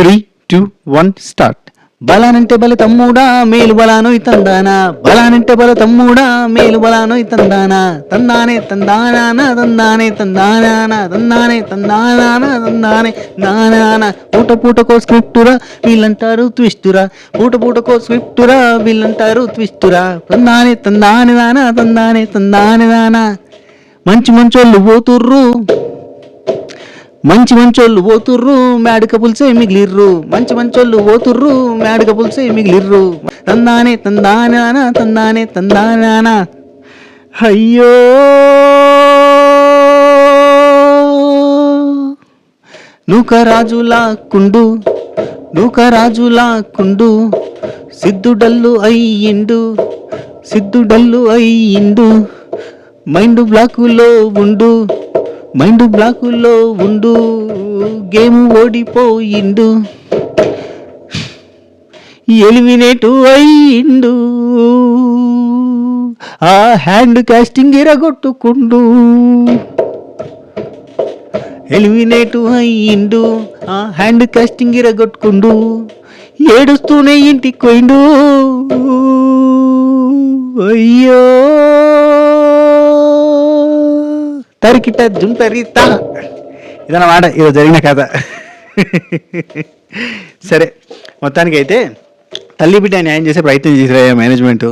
3, 2, 1 start. బలానంటే బల తమ్ముడా మేలు బలాను తందానా, బలానంటే బల తమ్ముడా మేలు బలాను తందానా, తందానే తందానా తందానే తందానా తందానే తందానా తందానే నానా. పూట పూటకో స్క్రిప్టురా వీళ్ళంటారు ట్విస్టురా, పూట పూటకో స్క్రిప్టురా వీళ్ళంటారు ట్విస్టురా, తందానే తందానే దానా తందానే తందానే దానా. మంచి మంచోళ్ళు పోతుర్రు, మంచి మంచోళ్ళు పోతుర్రు మేడక పులిసే మిగిలిర్రు, మంచి మంచోళ్ళు పోతుర్రు మేడక పులిసే మిగిలిర్రు, తందానే తందానా తందానే తందానా. అయ్యో నూకరాజులా కుండు, నూకరాజులా కుండు, సిద్ధుడల్లు అయ్యిండు, సిద్ధుడల్లు అయ్యిండు, మైండ్ బ్లాకులో ఉండు, మైండ్ బ్లాకులో ఉండు, గేమ్ ఓడిపోయిండు, ఎలిమినేటు అయ్యిండు, ఆ హ్యాండ్ కాస్టింగ్ ఎరగొట్టుకుండు, ఎలిమినేటు అయ్యిండు, ఆ హ్యాండ్ కాస్టింగ్ ఎరగొట్టుకుండు, ఏడుస్తూనే ఇంటికి పోయిండు. అయ్యో తరికిట జుంటరిత. ఇదన్నమాట ఈరోజు జరిగిన కథ. సరే, మొత్తానికి అయితే తల్లి బిడ్డ న్యాయం చేసే ప్రయత్నం చేసిరా మేనేజ్మెంట్.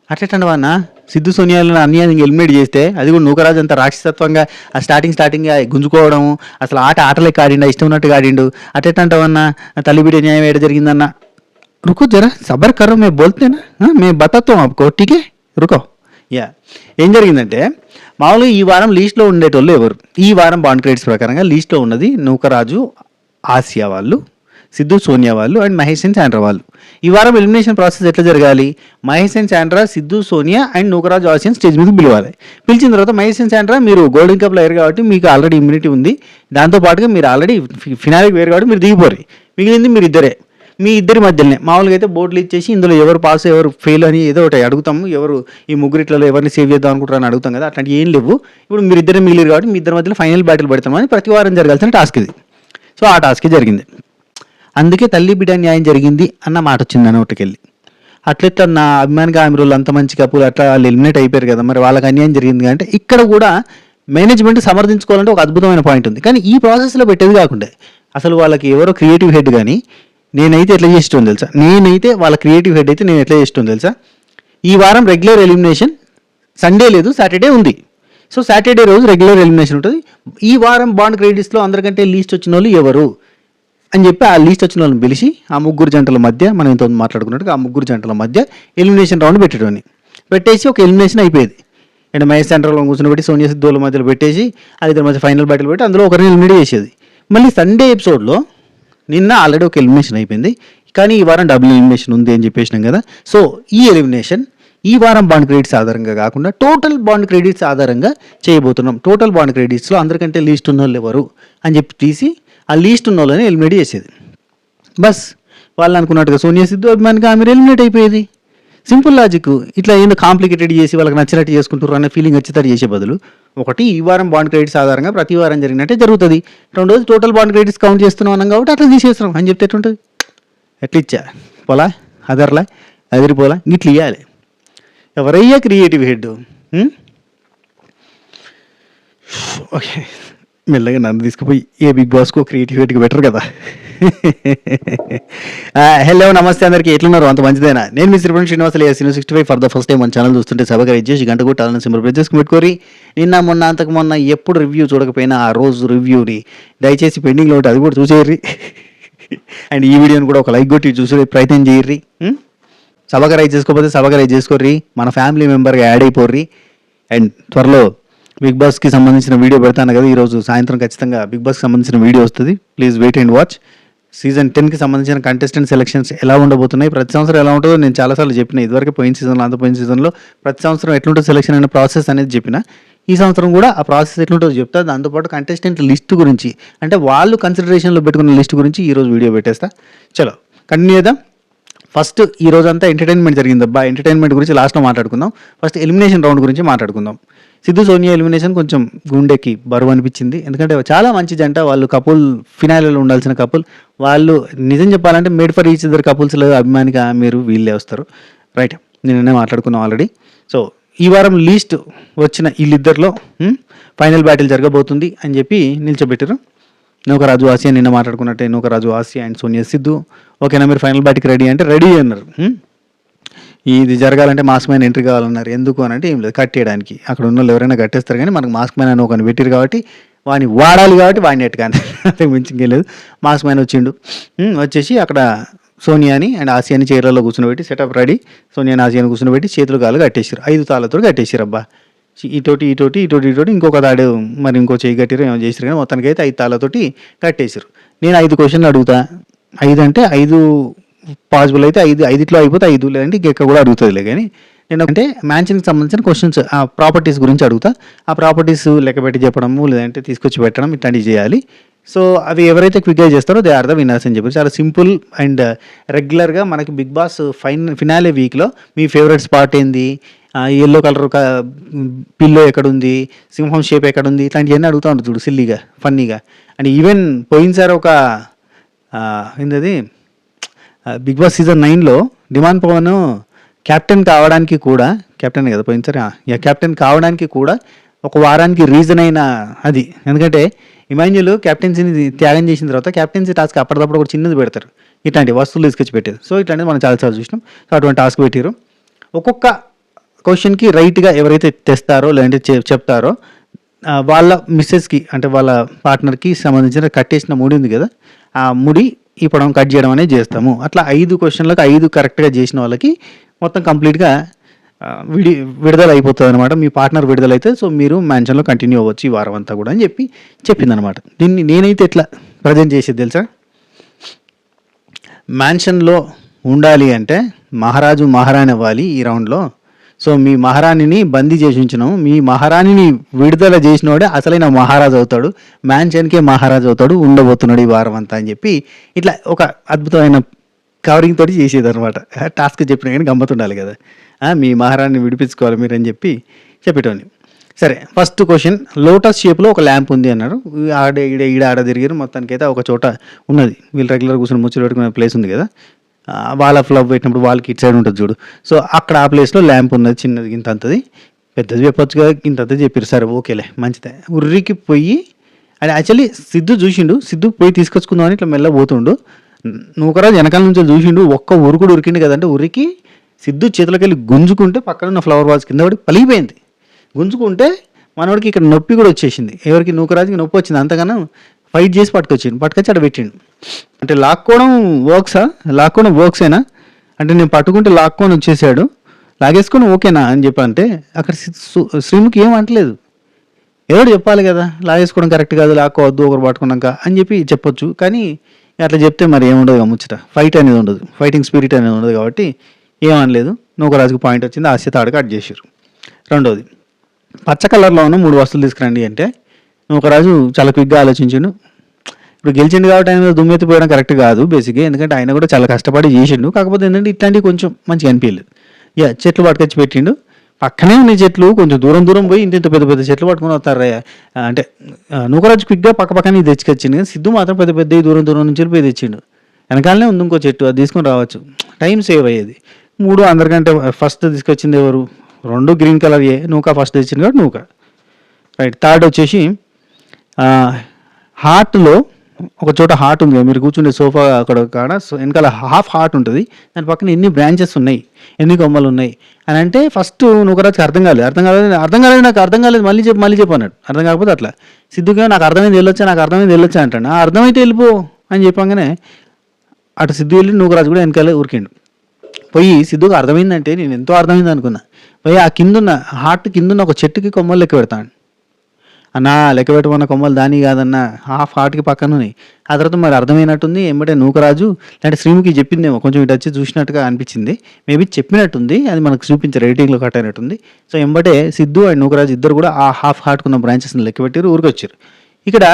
అట్లెట్టండి అన్న, సిద్ధు సోనియాలను అన్యాయంగా ఎలిమినేట్ చేస్తే అది కూడా నూకరాజు అంతా రాక్షసత్వంగా ఆ స్టార్టింగ్ గుంజుకోవడం, అసలు ఆటలెక్క ఆడిండు, ఇష్టం ఉన్నట్టుగా ఆడిండు. అట్లెట్టంటావన్నా తల్లి బిడ్డ న్యాయం ఏడ జరిగిందన్న? రుకో జరా సబర్ కరో మే బోల్తేనా మే బతాతో ఆప్కో ఠీకే రుకో. ఏం జరిగిందంటే మామూలుగా ఈ వారం లీస్ట్లో ఉండేటోళ్ళు ఎవరు? ఈ వారం బాండ్ క్రెడిట్స్ ప్రకారంగా లీస్ట్లో ఉన్నది నూకరాజు, ఆసియా వాళ్ళు, సిద్ధు సోనియా వాళ్ళు అండ్ మహేష్ అండ్ శాండ్రా వాళ్ళు. ఈ వారం ఎలిమినేషన్ ప్రాసెస్ ఎట్లా జరగాలి? Mahesh and Sandra, Siddhu Sonia and Nookaraju, Asian stage మీద పిలవాలి. పిలిచిన తర్వాత మహేష్ అండ్ శాండ్రా మీరు గోల్డెన్ కప్లో వేరు కాబట్టి మీకు ఆల్రెడీ ఇమ్యూనిటీ ఉంది, దాంతోపాటుగా మీరు ఆల్రెడీ ఫినాలికి వేరు కాబట్టి మీరు దిగిపోరు. మిగిలింది మీరు ఇద్దరే, మీ ఇద్దరి మధ్యలోనే మామూలుగా అయితే బోర్డులు ఇచ్చేసి ఇందులో ఎవరు పాస్ ఎవరు ఫెయిల్ అని ఏదో ఒకటి అడుగుతాము. ఎవరు ఈ ముగ్గురిట్లలో ఎవరిని సేవ్ చేద్దాం అనుకుంటారని అడుగుతాం కదా, అట్లాంటి ఏం లేవు. ఇప్పుడు మీరు ఇద్దరే మిగిలిరు కాబట్టి మీ ఇద్దరి మధ్యలో ఫైనల్ బ్యాటిల్ పెడతామని ప్రతి వారం జరగాల్సిన టాస్క్ ఇది. సో ఆ టాస్కే జరిగింది. అందుకే తల్లి బిడ్డ న్యాయం జరిగింది అన్న మాట వచ్చింది అన్న ఒకటికెళ్ళి. అట్లెట్లా నా అభిమానిగా ఆమె రోజులు అంత మంచి కప్పులు అట్లా వాళ్ళు ఎలిమినేట్ అయిపోయారు కదా, మరి వాళ్ళకి అన్యాయం జరిగింది అంటే ఇక్కడ కూడా మేనేజ్మెంట్ సమర్థించుకోవాలంటే ఒక అద్భుతమైన పాయింట్ ఉంది. కానీ ఈ ప్రాసెస్లో పెట్టేది కాకుండా అసలు వాళ్ళకి ఎవరో క్రియేటివ్ హెడ్ కానీ నేనైతే ఎట్లా చేస్తాను తెలుసా, నేనైతే వాళ్ళ క్రియేటివ్ హెడ్ అయితే నేను ఎట్లా చేస్తాను తెలుసా, ఈ వారం రెగ్యులర్ ఎలిమినేషన్ సండే లేదు, సాటర్డే ఉంది. సో సాటర్డే రోజు రెగ్యులర్ ఎలిమినేషన్ ఉంటుంది. ఈ వారం బాండ్ క్రెడిట్స్లో అందరికంటే లీస్ట్ వచ్చిన వాళ్ళు ఎవరు అని చెప్పి ఆ లీస్ట్ వచ్చిన వాళ్ళని పిలిచి ఆ ముగ్గురు జంటల మధ్య మనం ఇంత మాట్లాడుకున్నట్టుగా ఆ ముగ్గురు జంటల మధ్య ఎలిమినేషన్ రౌండ్ పెట్టేటోని పెట్టేసి ఒక ఎలిమినేషన్ అయిపోయేది. అండ్ మహేష్ సెంటర్లో కూర్చొని సోనియా సిద్ధుల మధ్యలో పెట్టేసి అది ఇద్దరి మధ్య ఫైనల్ బ్యాటిల్ పెట్టి అందులో ఒకరిని ఎలిమినేట్ చేసేది. మళ్ళీ సండే ఎపిసోడ్లో నిన్న ఆల్రెడీ ఒక ఎలిమినేషన్ అయిపోయింది, కానీ ఈ వారం డబుల్ ఎలిమినేషన్ ఉంది అని చెప్పేసినాం కదా. సో ఈ ఎలిమినేషన్ ఈ వారం బాండ్ క్రెడిట్స్ ఆధారంగా కాకుండా టోటల్ బాండ్ క్రెడిట్స్ ఆధారంగా చేయబోతున్నాం. టోటల్ బాండ్ క్రెడిట్స్లో అందరికంటే లీస్ట్ ఉన్న వాళ్ళు ఎవరు అని చెప్పి తీసి ఆ లీస్ట్ ఉన్న వాళ్ళని ఎలిమినేట్ చేసేది. బస్ వాళ్ళు అనుకున్నట్టుగా సోనియా సిద్ధు అభిమానిగా ఆమె ఎలిమినేట్ అయిపోయేది. Simple logic. ఇట్లా ఏందో కాంప్లికేటెడ్ చేసి వాళ్ళకి నచ్చినట్టు చేసుకుంటారు అనే ఫీలింగ్ వచ్చేటట్టు చేసే బదులు ఒకటి ఈ వారం బాండ్ క్రెడిట్స్ ఆధారంగా ప్రతి వారం జరిగినట్టే జరుగుతుంది. రెండోది టోటల్ బాండ్ క్రెడిట్స్ కౌంట్ చేస్తున్నాం అన్నాం కాబట్టి అట్లా తీసేస్తున్నాం అని చెప్తే ఎట్లుంటుంది? ఎట్లా ఇచ్చా పోలా అదర్లా అదిరిపోలా ఇట్లా ఇవ్వాలి. ఎవరయ్యా క్రియేటివ్ హెడ్? ఓకే, మెల్లగా నన్ను తీసుకుపోయి ఏ బిగ్ బాస్కో క్రియేటివ్ హెడ్కి బెటర్ కదా. హలో నమస్తే అందరికీ, ఎట్లున్నారు? అంత మంచిదేనా? నేను మీ శ్రీపతి శ్రీనివాసలే, Sinu65 for the first time మన ఛానల్ చూస్తుంటే సబ్స్క్రైబ్ చేసి గంట కొట్టాలని సింబల్ ప్రెస్ చేసుకుని పెట్టుకోరి. నిన్న మొన్న అంతకు మొన్న ఎప్పుడు రివ్యూ చూడకపోయినా ఆ రోజు రివ్యూని దయచేసి పెండింగ్లో ఉంటే అది కూడా చూసేయర్రి. అండ్ ఈ వీడియోని కూడా ఒక లైక్ కొట్టి చూసే ప్రయత్నం చేయర్రి. సబ్స్క్రైబ్ చేసుకోకపోతే సబ్స్క్రైబ్ చేసుకోర్రి, మన ఫ్యామిలీ మెంబర్గా యాడ్ అయిపోర్రి. అండ్ త్వరలో బిగ్ బాస్కి సంబంధించిన వీడియో పెడతాను కదా, ఈరోజు సాయంత్రం ఖచ్చితంగా బిగ్ బాస్కి సంబంధించిన వీడియో వస్తుంది. Please wait and watch. Season 10కి సంబంధించిన కంటెస్టెంట్ సెలక్షన్స్ ఎలా ఉండబోతున్నాయి, ప్రతి సంవత్సరం ఎలా ఉంటుందో నేను చాలాసార్లు చెప్పిన. ఇదివరకు పోయిన సీజన్లో అంతపోయిన సీజన్లో ప్రతి సంవత్సరం ఎట్లుంటుంది సెలక్షన్ అనే ప్రాసెస్ అనేది చెప్పిన. ఈ సంవత్సరం కూడా ఆ ప్రాసెస్ ఎట్లుంటుందో చెప్తా. దాంతోపాటు కంటెస్టెంట్ లిస్ట్ గురించి, అంటే వాళ్ళు కన్సిడరేషన్లో పెట్టుకున్న లిస్ట్ గురించి ఈరోజు వీడియో పెట్టేస్తా. చలో కంటిన్యూ చేద్దాం. ఫస్ట్ ఈ రోజు అంతా ఎంటర్టైన్మెంట్ జరిగింది అబ్బా. ఎంటర్టైన్మెంట్ గురించి లాస్ట్లో మాట్లాడుకుందాం. ఫస్ట్ ఎలిమినేషన్ రౌండ్ గురించి మాట్లాడుకుందాం. సిద్ధు సోనియా ఎలిమినేషన్ కొంచెం గుండెకి బరువు అనిపించింది. ఎందుకంటే చాలా మంచి జంట వాళ్ళు, కపుల్ ఫినాయిల్లో ఉండాల్సిన కపుల్ వాళ్ళు. నిజం చెప్పాలంటే మేడ్ ఫర్ ఈచ్ అదర్ కపుల్స్లో అభిమానిగా మీరు వీళ్ళే వస్తారు. రైట్, నిన్ననే మాట్లాడుకున్నాం ఆల్రెడీ. సో ఈ వారం లీస్ట్ వచ్చిన వీళ్ళిద్దరిలో ఫైనల్ బ్యాటిల్ జరగబోతుంది అని చెప్పి నిల్చోబెట్టారు. నూకరాజు ఆసియా నిన్న మాట్లాడుకున్నట్టే నూకరాజు ఆసియా అండ్ సోనియా సిద్ధు. ఓకేనా మీరు ఫైనల్ బ్యాటిల్కి రెడీ అంటే రెడీ అన్నారు. ఇది జరగాలంటే మాస్క్ మ్యాన్ ఎంట్రీ కావాలన్నారు. ఎందుకు అని అంటే ఏం లేదు, కట్టేయడానికి. అక్కడ ఉన్న వాళ్ళు ఎవరైనా కట్టేస్తారు కానీ మనకు మాస్క్ మ్యాన్ అని ఒకని పెట్టారు కాబట్టి వాడిని వాడాలి కాబట్టి వాడిని ఎట్టు కానీ అంతకు మించి ఇంకేం లేదు. మాస్క్ మ్యాన్ వచ్చిండు. వచ్చేసి అక్కడ సోనియాని అండ్ ఆసియాని చైర్లలో కూర్చుని సెటప్ రెడీ. సోనియాని ఆసియాని కూర్చుని చేతులు కాలు కట్టేసారు. 5 తాళ్ళతో కట్టేసారు. అబ్బా ఇటోటి ఇంకొక తాడు మరి ఇంకో చేయి కట్టిరు ఏమో చేసారు కానీ మొత్తానికి అయితే 5 తాళ్ళతోటి కట్టేసారు. నేను 5 క్వశ్చన్లు అడుగుతా. 5 అంటే 5 పాసిబుల్ అయితే 5 అయిపోతే 5, లేదంటే ఇంకెక్క కూడా అడుగుతుందిలే. కానీ నేను అంటే మ్యాన్షన్కి సంబంధించిన క్వశ్చన్స్ ఆ ప్రాపర్టీస్ గురించి అడుగుతా. ఆ ప్రాపర్టీస్ లెక్క పెట్టి చెప్పడము లేదంటే తీసుకొచ్చి పెట్టడం ఇట్లాంటివి చేయాలి. సో అవి ఎవరైతే క్విక్గా చేస్తారో దే ఆర్ ద విన్నర్స్ అని చెప్పి చాలా సింపుల్ అండ్ రెగ్యులర్గా మనకి బిగ్ బాస్ ఫినాలే వీక్లో మీ ఫేవరెట్ స్పాట్ ఏంది, ఎల్లో కలర్ పిల్లో ఎక్కడుంది, సింహం షేప్ ఎక్కడుంది, ఇట్లాంటివన్నీ అడుగుతూ ఉంటారు చూడు సిల్లీగా ఫన్నీగా. అండ్ ఈవెన్ పోయినసారి ఒక ఏంటది బిగ్ బాస్ సీజన్ 9లో డిమాండ్ పవన్ కెప్టెన్ కావడానికి కూడా, కెప్టెన్ కదా పోయినసారి, కెప్టెన్ కావడానికి కూడా ఒక వారానికి రీజన్ అయిన అది. ఎందుకంటే ఇమాన్యుల్ కెప్టెన్సీని త్యాగం చేసిన తర్వాత కెప్టెన్సీ టాస్క్ అప్పటికప్పుడు ఒక చిన్నది పెడతారు, ఇట్లాంటి వస్తువులు తీసుకొచ్చి పెట్టారు. సో ఇట్లాంటిది మనం చాలాసార్లు చూసినాం. సో అటువంటి టాస్క్ పెట్టారు. ఒక్కొక్క క్వశ్చన్కి రైట్గా ఎవరైతే తెస్తారో లేదంటే చెప్తారో వాళ్ళ మిస్సెస్కి అంటే వాళ్ళ పార్ట్నర్కి సంబంధించిన కట్టేసిన ముడి ఉంది కదా, ఆ ముడి ఈ పొడవు కట్ చేయడం అనేది చేస్తాము. అట్లా 5 క్వశ్చన్లకు 5 కరెక్ట్గా చేసిన వాళ్ళకి మొత్తం కంప్లీట్గా విడుదల అయిపోతుంది అనమాట. మీ పార్ట్నర్ విడుదలైతే సో మీరు మ్యాన్షన్లో కంటిన్యూ అవ్వచ్చు ఈ వారం అంతా కూడా అని చెప్పిందనమాట. దీన్ని నేనైతే ఎట్లా ప్రజెంట్ చేసేది తెలుసా, మ్యాన్షన్లో ఉండాలి అంటే మహారాజు మహారాణి అవ్వాలి ఈ రౌండ్లో. సో మీ మహారాణిని బందీ చేసి ఉంచినాం, మీ మహారాణిని విడుదల చేసినోడే అసలైన మహారాజు అవుతాడు, మ్యాన్షన్కే మహారాజు అవుతాడు, ఉండబోతున్నాడు ఈ వారం అంతా అని చెప్పి ఇట్లా ఒక అద్భుతమైన కవరింగ్ తోటి చేసేది అనమాట. టాస్క్ చెప్పినా కానీ గమ్మతుండాలి కదా, మీ మహారాణిని విడిపించుకోవాలి మీరు అని చెప్పేటోని. సరే, ఫస్ట్ క్వశ్చన్, లోటస్ షేప్లో ఒక ల్యాంప్ ఉంది అన్నారు. ఆడ తిరిగారు. మొత్తానికి అయితే ఒక చోట ఉన్నది, వీళ్ళు రెగ్యులర్ కూర్చొని ముచ్చట పెట్టుకునే ప్లేస్ ఉంది కదా, వాళ్ళ ఫ్లవ్ పెట్టినప్పుడు వాళ్ళకి ఇటు సైడ్ ఉంటుంది చూడు. సో అక్కడ ఆ ప్లేస్లో ల్యాంప్ ఉన్నది, చిన్నది ఇంత అంతది, పెద్దది చెప్పొచ్చు కదా, ఇంత అంతది చెప్పారు. సరే ఓకేలే మంచిదే. ఉర్రికి పోయి అది యాక్చువల్లీ సిద్ధు చూసిండు, సిద్ధు పోయి తీసుకొచ్చుకుందామని ఇట్లా మెల్ల పోతుండు. నూకరాజు వెనకాల నుంచి చూసిండు, ఒక్క ఉరుకుడు ఉరికిండు కదంటే ఉరికి సిద్ధు చేతులకి వెళ్ళి గుంజుకుంటే పక్కన ఉన్న ఫ్లవర్ వాజ్ కింద పడి పలిగిపోయింది. గుంజుకుంటే మనోడికి ఇక్కడ నొప్పి కూడా వచ్చేసింది. ఎవరికి నూకరాజుకి నొప్పి వచ్చింది, అంతగానో ఫైట్ చేసి పట్టుకొచ్చి అక్కడ పెట్టిండు. అంటే లాక్కోవడం వర్క్సేనా అంటే నేను పట్టుకుంటే లాక్కొని వచ్చేసాడు, లాగేసుకొని ఓకేనా అని చెప్పంటే అక్కడ శ్రీముఖి ఏం అంటలేదు. ఎవరు చెప్పాలి కదా, లాగేసుకోవడం కరెక్ట్ కాదు, లాక్కోవద్దు ఒకరు పట్టుకున్నాక అని చెప్పొచ్చు. కానీ అట్లా చెప్తే మరి ఏముండదు ముచ్చట, ఫైట్ అనేది ఉండదు, ఫైటింగ్ స్పిరిట్ అనేది ఉండదు. కాబట్టి ఏమనలేదు. నూకరాజుకు పాయింట్ వచ్చింది, ఆస్య తాడు కట్ చేసారు. రెండోది, పచ్చ కలర్లో ఉన్న 3 వస్తువులు తీసుకురండి అంటే నూకరాజు చాలా క్విక్గా ఆలోచించిండు. ఇప్పుడు గెలిచిండు కాబట్టి ఆయన దుమ్మెత్తిపోయడం కరెక్ట్ కాదు బేసిక్గా, ఎందుకంటే ఆయన కూడా చాలా కష్టపడి చేసిండు. కాకపోతే ఏంటంటే ఇట్లాంటివి కొంచెం మంచిగా అనిపించలేదు. చెట్లు పట్టుకొచ్చి పెట్టిండు, పక్కనే ఉన్న చెట్లు కొంచెం దూరం పోయి ఇంత పెద్ద పెద్ద చెట్లు పట్టుకుని వస్తారు. అంటే నూకరాజు క్విక్గా పక్కనే తెచ్చుకొచ్చిండు, కానీ సిద్ధు మాత్రం పెద్ద పెద్ద దూరం నుంచి పోయి తెచ్చిండు. వెనకాలనే ఉంది ఇంకో చెట్టు, అది తీసుకొని రావచ్చు, టైం సేవ్ అయ్యేది. 3 అందరికంటే ఫస్ట్ తీసుకొచ్చింది ఎవరు, 2 గ్రీన్ కలర్ నూక ఫస్ట్ తెచ్చింది కాబట్టి నూక. రైట్. థర్డ్ వచ్చేసి హార్ట్లో ఒక చోట హార్ట్ ఉంది, మీరు కూర్చుండే సోఫా అక్కడ కాడ వెనకాల హాఫ్ హార్ట్ ఉంటుంది, దాని పక్కన ఎన్ని బ్రాంచెస్ ఉన్నాయి, ఎన్ని కొమ్మలు ఉన్నాయి అని అంటే ఫస్ట్ నూకరాజుకి అర్థం కాలేదు. నాకు అర్థం కాలేదు, మళ్ళీ చెప్పు అన్నాడు. అర్థం కాకపోతే అట్లా సిద్ధుగా నాకు అర్థమైంది వెళ్ళొచ్చా అంటాడు. అర్థమైతే వెళ్ళిపో అని చెప్పగానే అటు సిద్ధు వెళ్ళి నూకరాజు కూడా వెనకాలే ఉరికిండు. పోయి సిద్ధుగా అర్థమైందంటే నేను ఎంతో అర్థమైంది అనుకున్నా. పోయి ఆ కిందున్న హార్ట్ కిందున్న ఒక చెట్టుకి కొమ్మలు లెక్క పెడతాను అన్నా, లెక్క పెట్టమన్న కొమ్మలు దాని కాదన్నా, హాఫ్ హార్ట్కి పక్కన ఉన్నాయి. ఆ తర్వాత మరి అర్థమైనట్టుంది. ఏమంటే నూకరాజు అంటే శ్రీముఖి చెప్పిందేమో, కొంచెం ఇటు వచ్చి చూసినట్టుగా అనిపించింది, మేబీ చెప్పినట్టుంది, అది మనకు చూపించే రేటింగ్లో కట్ అయినట్టుంది. సో ఎంబటే సిద్ధు అండ్ నూకరాజు ఇద్దరు కూడా ఆ హాఫ్ హార్ట్కి ఉన్న బ్రాంచెస్ని లెక్క పెట్టారు, ఊరికొచ్చారు. ఇక్కడ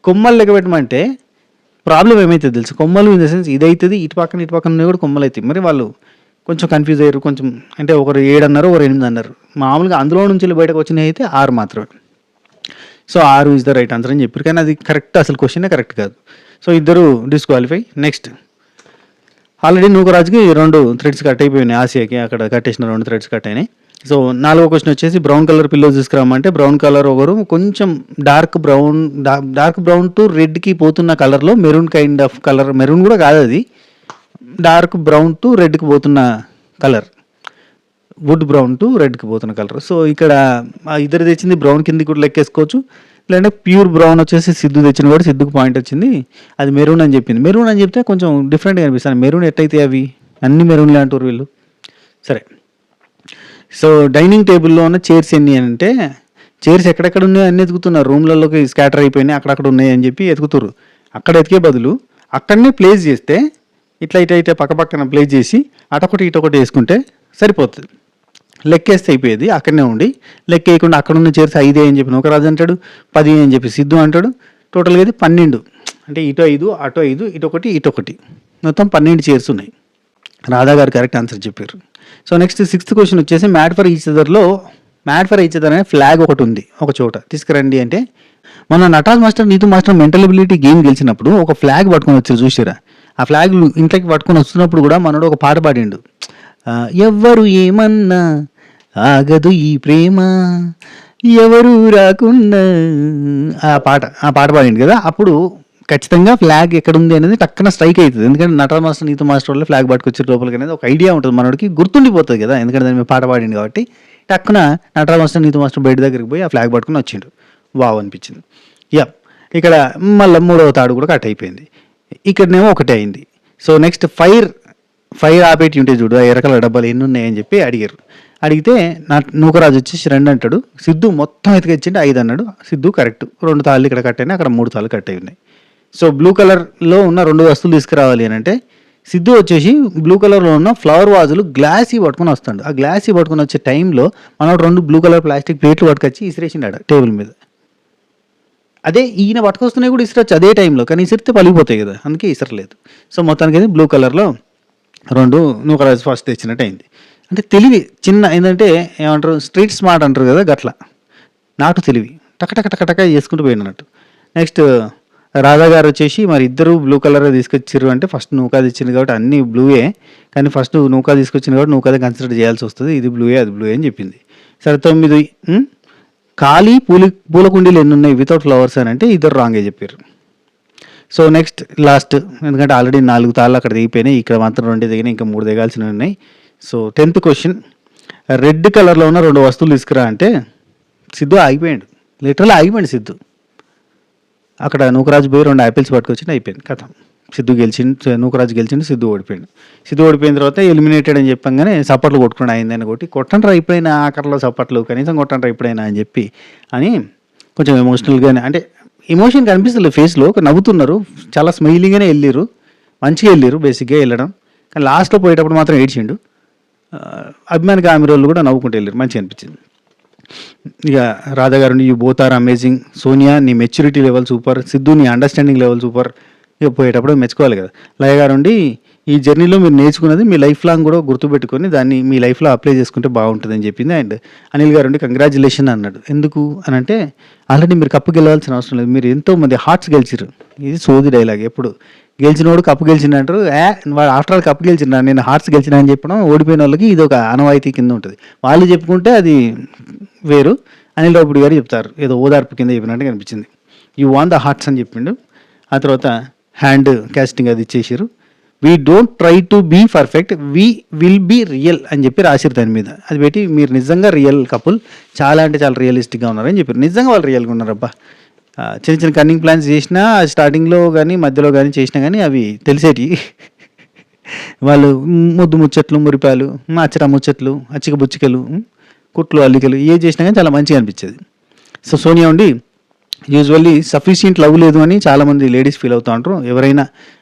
కొమ్మలు లెక్క పెట్టమంటే ప్రాబ్లం ఏమైతుంది తెలుసు, కొమ్మలు ఇన్ ద సెన్స్ ఇదైతుంది, ఇటు పక్కన కూడా కొమ్మలు అవుతాయి. మరి వాళ్ళు కొంచెం కన్ఫ్యూజ్ అయ్యారు కొంచెం. అంటే ఒకరు 7 అన్నారు, ఒకరు 8 అన్నారు. మామూలుగా అందులో నుంచి బయటకు వచ్చినవి అయితే 6 మాత్రమే. So 6 is the right answer అని చెప్పారు. కానీ అది కరెక్ట్, అసలు క్వశ్చనే కరెక్ట్ కాదు. సో ఇద్దరు డిస్క్వాలిఫై. నెక్స్ట్, ఆల్రెడీ నూకరాజుకి 2 థ్రెడ్స్ కట్ అయిపోయినాయి. ఆసియాకి అక్కడ కట్టేసిన 2 థ్రెడ్స్ కట్ అయినాయి. సో 4వ క్వశ్చన్ వచ్చేసి బ్రౌన్ కలర్ పిల్లోస్ తీసుకురామంటే బ్రౌన్ కలర్ ఒకరు కొంచెం డార్క్ బ్రౌన్ టు రెడ్కి పోతున్న కలర్లో maroon kind of colour, maroon కూడా కాదు అది, డార్క్ బ్రౌన్ టు రెడ్కి పోతున్న కలర్, వుడ్ బ్రౌన్ టు రెడ్కి పోతున్న కలర్. సో ఇక్కడ ఇద్దరు తెచ్చింది బ్రౌన్ కింద కూడా లెక్కేసుకోవచ్చు. లేదంటే ప్యూర్ బ్రౌన్ వచ్చేసి సిద్ధు తెచ్చిన కూడా సిద్ధుకు పాయింట్ వచ్చింది, అది మెరూన్ అని చెప్పింది. మెరూన్ అని చెప్తే కొంచెం డిఫరెంట్గా అనిపిస్తుంది. మెరూన్ ఎట్టయితే అవి అన్ని మెరూన్లే అంటారు వీళ్ళు. సరే, సో డైనింగ్ టేబుల్లో ఉన్న చైర్స్ ఎన్ని అంటే, చైర్స్ ఎక్కడెక్కడ ఉన్నాయో అన్ని ఎతుకుతున్నారు. రూమ్లలోకి స్కాటర్ అయిపోయినాయి, అక్కడక్కడ ఉన్నాయి అని చెప్పి ఎతుకుతున్నారు. అక్కడ ఎతికే బదులు అక్కడనే ప్లేస్ చేస్తే, ఇట్లా ఇట పక్క పక్కన ప్లేస్ చేసి అటొకటి ఇటొకటి వేసుకుంటే సరిపోతుంది. లెక్కేస్తే అయిపోయేది. అక్కడనే ఉండి లెక్క వేయకుండా అక్కడ ఉన్న చైర్స్ 5 అని చెప్పి నూకరాజు అంటాడు, 10 అని చెప్పి సిద్ధు అంటాడు. టోటల్గా ఇది 12. అంటే ఇటు 5, అటు 5, ఇటొకటి, మొత్తం 12 చైర్స్ ఉన్నాయి. రాధా గారు కరెక్ట్ ఆన్సర్ చెప్పారు. సో నెక్స్ట్ 6th క్వశ్చన్ వచ్చేసి మ్యాట్ ఫర్ ఈచ్ అదర్ అనే ఫ్లాగ్ ఒకటి ఉంది ఒక చోట, తీసుకురండి అంటే. మన నటాల్ master Neethu master mental ability game గెలిచినప్పుడు ఒక ఫ్లాగ్ పట్టుకొని వచ్చారు చూసారా. ఆ ఫ్లాగ్ ఇంట్లోకి పట్టుకొని వస్తున్నప్పుడు కూడా మనోడు ఒక పాట పాడిండు, ఎవ్వరు ఏమన్నా ఆగదు ఈ ప్రేమ ఎవరు రాకున్నా, ఆ పాట పాడిండు కదా. అప్పుడు ఖచ్చితంగా ఫ్లాగ్ ఎక్కడుంది అనేది టక్కన స్ట్రైక్ అవుతుంది. ఎందుకంటే నటరాజ్ మాస్టర్ నీతు మాస్టర్ వల్ల ఫ్లాగ్ పట్టుకొచ్చే లోపలికి అనేది ఒక ఐడియా ఉంటుంది, మనోడికి గుర్తుండిపోతుంది కదా. ఎందుకంటే దాన్ని పాట పాడింది కాబట్టి టక్కున నటరాజ్ మాస్టర్ నీతు మాస్టర్ బయట దగ్గరికి పోయి ఆ ఫ్లాగ్ పట్టుకుని వచ్చిండు. వావ్ అనిపించింది. ఇక్కడ మళ్ళీ 3వ తాడు కూడా కట్ అయిపోయింది. ఇక్కడనేమో ఒకటే అయింది. సో నెక్స్ట్ ఫైర్ ఆపేటి ఉంటే చూడు, ఆ ఎర్ర కలర్ డబ్బాలు ఎన్ని ఉన్నాయని చెప్పి అడిగారు. అడిగితే నూకరాజు వచ్చేసి 2 అంటాడు, సిద్ధు మొత్తం ఎతికిచ్చింటే 5 అన్నాడు. సిద్ధు కరెక్ట్, 2 తాళ్ళు ఇక్కడ కట్ అయినాయి, అక్కడ 3 తాళ్ళు కట్ అయి ఉన్నాయి. సో బ్లూ కలర్లో ఉన్న 2 వస్తువులు తీసుకురావాలి అని అంటే సిద్ధు వచ్చేసి బ్లూ కలర్లో ఉన్న ఫ్లవర్ వాజులు గ్లాసీ పట్టుకొని వస్తాడు. ఆ గ్లాసీ పట్టుకొని వచ్చే టైంలో మనం 2 బ్లూ కలర్ ప్లాస్టిక్ ప్లేట్లు పట్టుకొచ్చి ఇసిరేసిండాడు టేబుల్ మీద. అదే ఈయన పట్టుకొస్తున్నాయి కూడా ఇసరచ్చు అదే టైంలో, కానీ ఇసిరితే పలిగిపోతాయి కదా, అందుకే ఇసరలేదు. సో మొత్తానికి అయితే బ్లూ కలర్లో 2 నూకరాజు ఫస్ట్ తెచ్చినట్టు అయింది. అంటే తెలివి చిన్న ఏంటంటే ఏమంటారు, స్ట్రీట్ స్మార్ట్ అంటారు కదా, గట్ల నాటు తెలివి టక చేసుకుంటూ పోయినట్టు. నెక్స్ట్ రాధా గారు వచ్చేసి మరి ఇద్దరు బ్లూ కలర్ తీసుకొచ్చారు అంటే ఫస్ట్ నూకా తెచ్చింది కాబట్టి అన్నీ బ్లూయే, కానీ ఫస్ట్ నూకా తీసుకొచ్చింది కాబట్టి నూకాదే కన్సిడర్ చేయాల్సి వస్తుంది, ఇది బ్లూయే అది బ్లూయే అని చెప్పింది. సరే 9 ఖాళీ పూల కుండీలు ఎన్ని ఉన్నాయి వితౌట్ ఫ్లవర్స్ అని అంటే ఇద్దరు రాంగే చెప్పారు. సో నెక్స్ట్ లాస్ట్, ఎందుకంటే ఆల్రెడీ 4 తాళ్ళు అక్కడ దిగిపోయినాయి, ఇక్కడ మాత్రం 2 దిగినాయి, ఇంకా 3 దిగాల్సినవి ఉన్నాయి. సో 10th క్వశ్చన్, రెడ్ కలర్లో ఉన్న 2 వస్తువులు తీసుకురా అంటే సిద్ధు ఆగిపోయాడు, లిటరల్ ఆగిపోయాడు సిద్ధు. అక్కడ నూకరాజు పోయి 2 యాపిల్స్ పట్టుకొచ్చి అయిపోయింది కథ. సిద్ధు గెలిచిండు, నూకరాజు గెలిచిండు, సిద్ధు ఓడిపోయాడు. సిద్ధు ఓడిపోయిన తర్వాత ఎలిమినేటెడ్ అని చెప్పంగానే సప్పట్లు కొట్టుకుని అయిందని కొట్టండ్రా ఇప్పుడైనా ఆఖరిలో సప్పట్లు కనీసం కొట్టండ్రా ఇప్పుడైనా అని చెప్పి అని కొంచెం ఎమోషనల్గానే, అంటే ఎమోషన్ కనిపిస్తుంది ఫేస్లో, నవ్వుతున్నారు, చాలా స్మైలింగ్గానే వెళ్ళారు, మంచిగా వెళ్ళారు బేసిక్గా వెళ్ళడం. కానీ లాస్ట్లో పోయేటప్పుడు మాత్రం ఏడ్చిండు. అభిమానికి ఆమె రోజులు కూడా నవ్వుకుంటూ వెళ్ళారు, మంచిగా అనిపించింది. ఇక రాధా గారు you both are amazing, Sonia నీ మెచ్యూరిటీ లెవెల్ సూపర్, సిద్ధు నీ అండర్స్టాండింగ్ లెవెల్ సూపర్. ఇక పోయేటప్పుడు మెచ్చుకోవాలి కదా. లయ గారు ఈ జర్నీలో మీరు నేర్చుకున్నది మీ లైఫ్ లాంగ్ కూడా గుర్తుపెట్టుకొని దాన్ని మీ లైఫ్లో అప్లై చేసుకుంటే బాగుంటుందని చెప్పింది. అండ్ అనిల్ గారు కంగ్రాచులేషన్ అన్నాడు. ఎందుకు అని అంటే ఆల్రెడీ మీరు కప్పు గెలవాల్సిన అవసరం లేదు, మీరు ఎంతో మంది హార్ట్స్ గెలిచిరు. ఇది సోది డైలాగ్, ఎప్పుడు గెలిచినోడు కప్పు గెలిచిందంటారు, వాడు ఆఫ్టర్ ఆల్ కప్పు గెలిచిన నేను హార్ట్స్ గెలిచిన అని చెప్పడం ఓడిపోయిన వాళ్ళకి ఇది ఒక ఆనవాయితీ కింద ఉంటుంది. వాళ్ళు చెప్పుకుంటే అది వేరు, అనిల్ రావుపూడి గారు చెప్తారు ఏదో ఓదార్పు కింద చెప్పినట్టు కనిపించింది. యూ వాంట్ ద హార్ట్స్ అని చెప్పిండు. ఆ తర్వాత హ్యాండ్ క్యాస్టింగ్ అది ఇచ్చేసారు. We don't try to be perfect, we will be real అని చెప్పి రాసిరు దాని మీద. అది పెట్టి మీరు నిజంగా రియల్ కపుల్, చాలా అంటే చాలా రియలిస్టిక్గా ఉన్నారని చెప్పారు. నిజంగా వాళ్ళు రియల్గా ఉన్నారబ్బా. చిన్న చిన్న కన్నింగ్ ప్లాన్స్ చేసినా స్టార్టింగ్లో కానీ మధ్యలో కానీ చేసినా కానీ అవి తెలిసేటి. వాళ్ళు ముద్దు ముచ్చట్లు, మురిపాలు, అచ్చట ముచ్చట్లు, అచ్చిక బుచ్చికలు, కుట్లు అల్లికలు ఏ చేసినా కానీ చాలా మంచిగా అనిపించేది. So Sonia usually sufficient love లేదు అని చాలామంది లేడీస్ ఫీల్ అవుతూ ఉంటారు. ఎవరైనా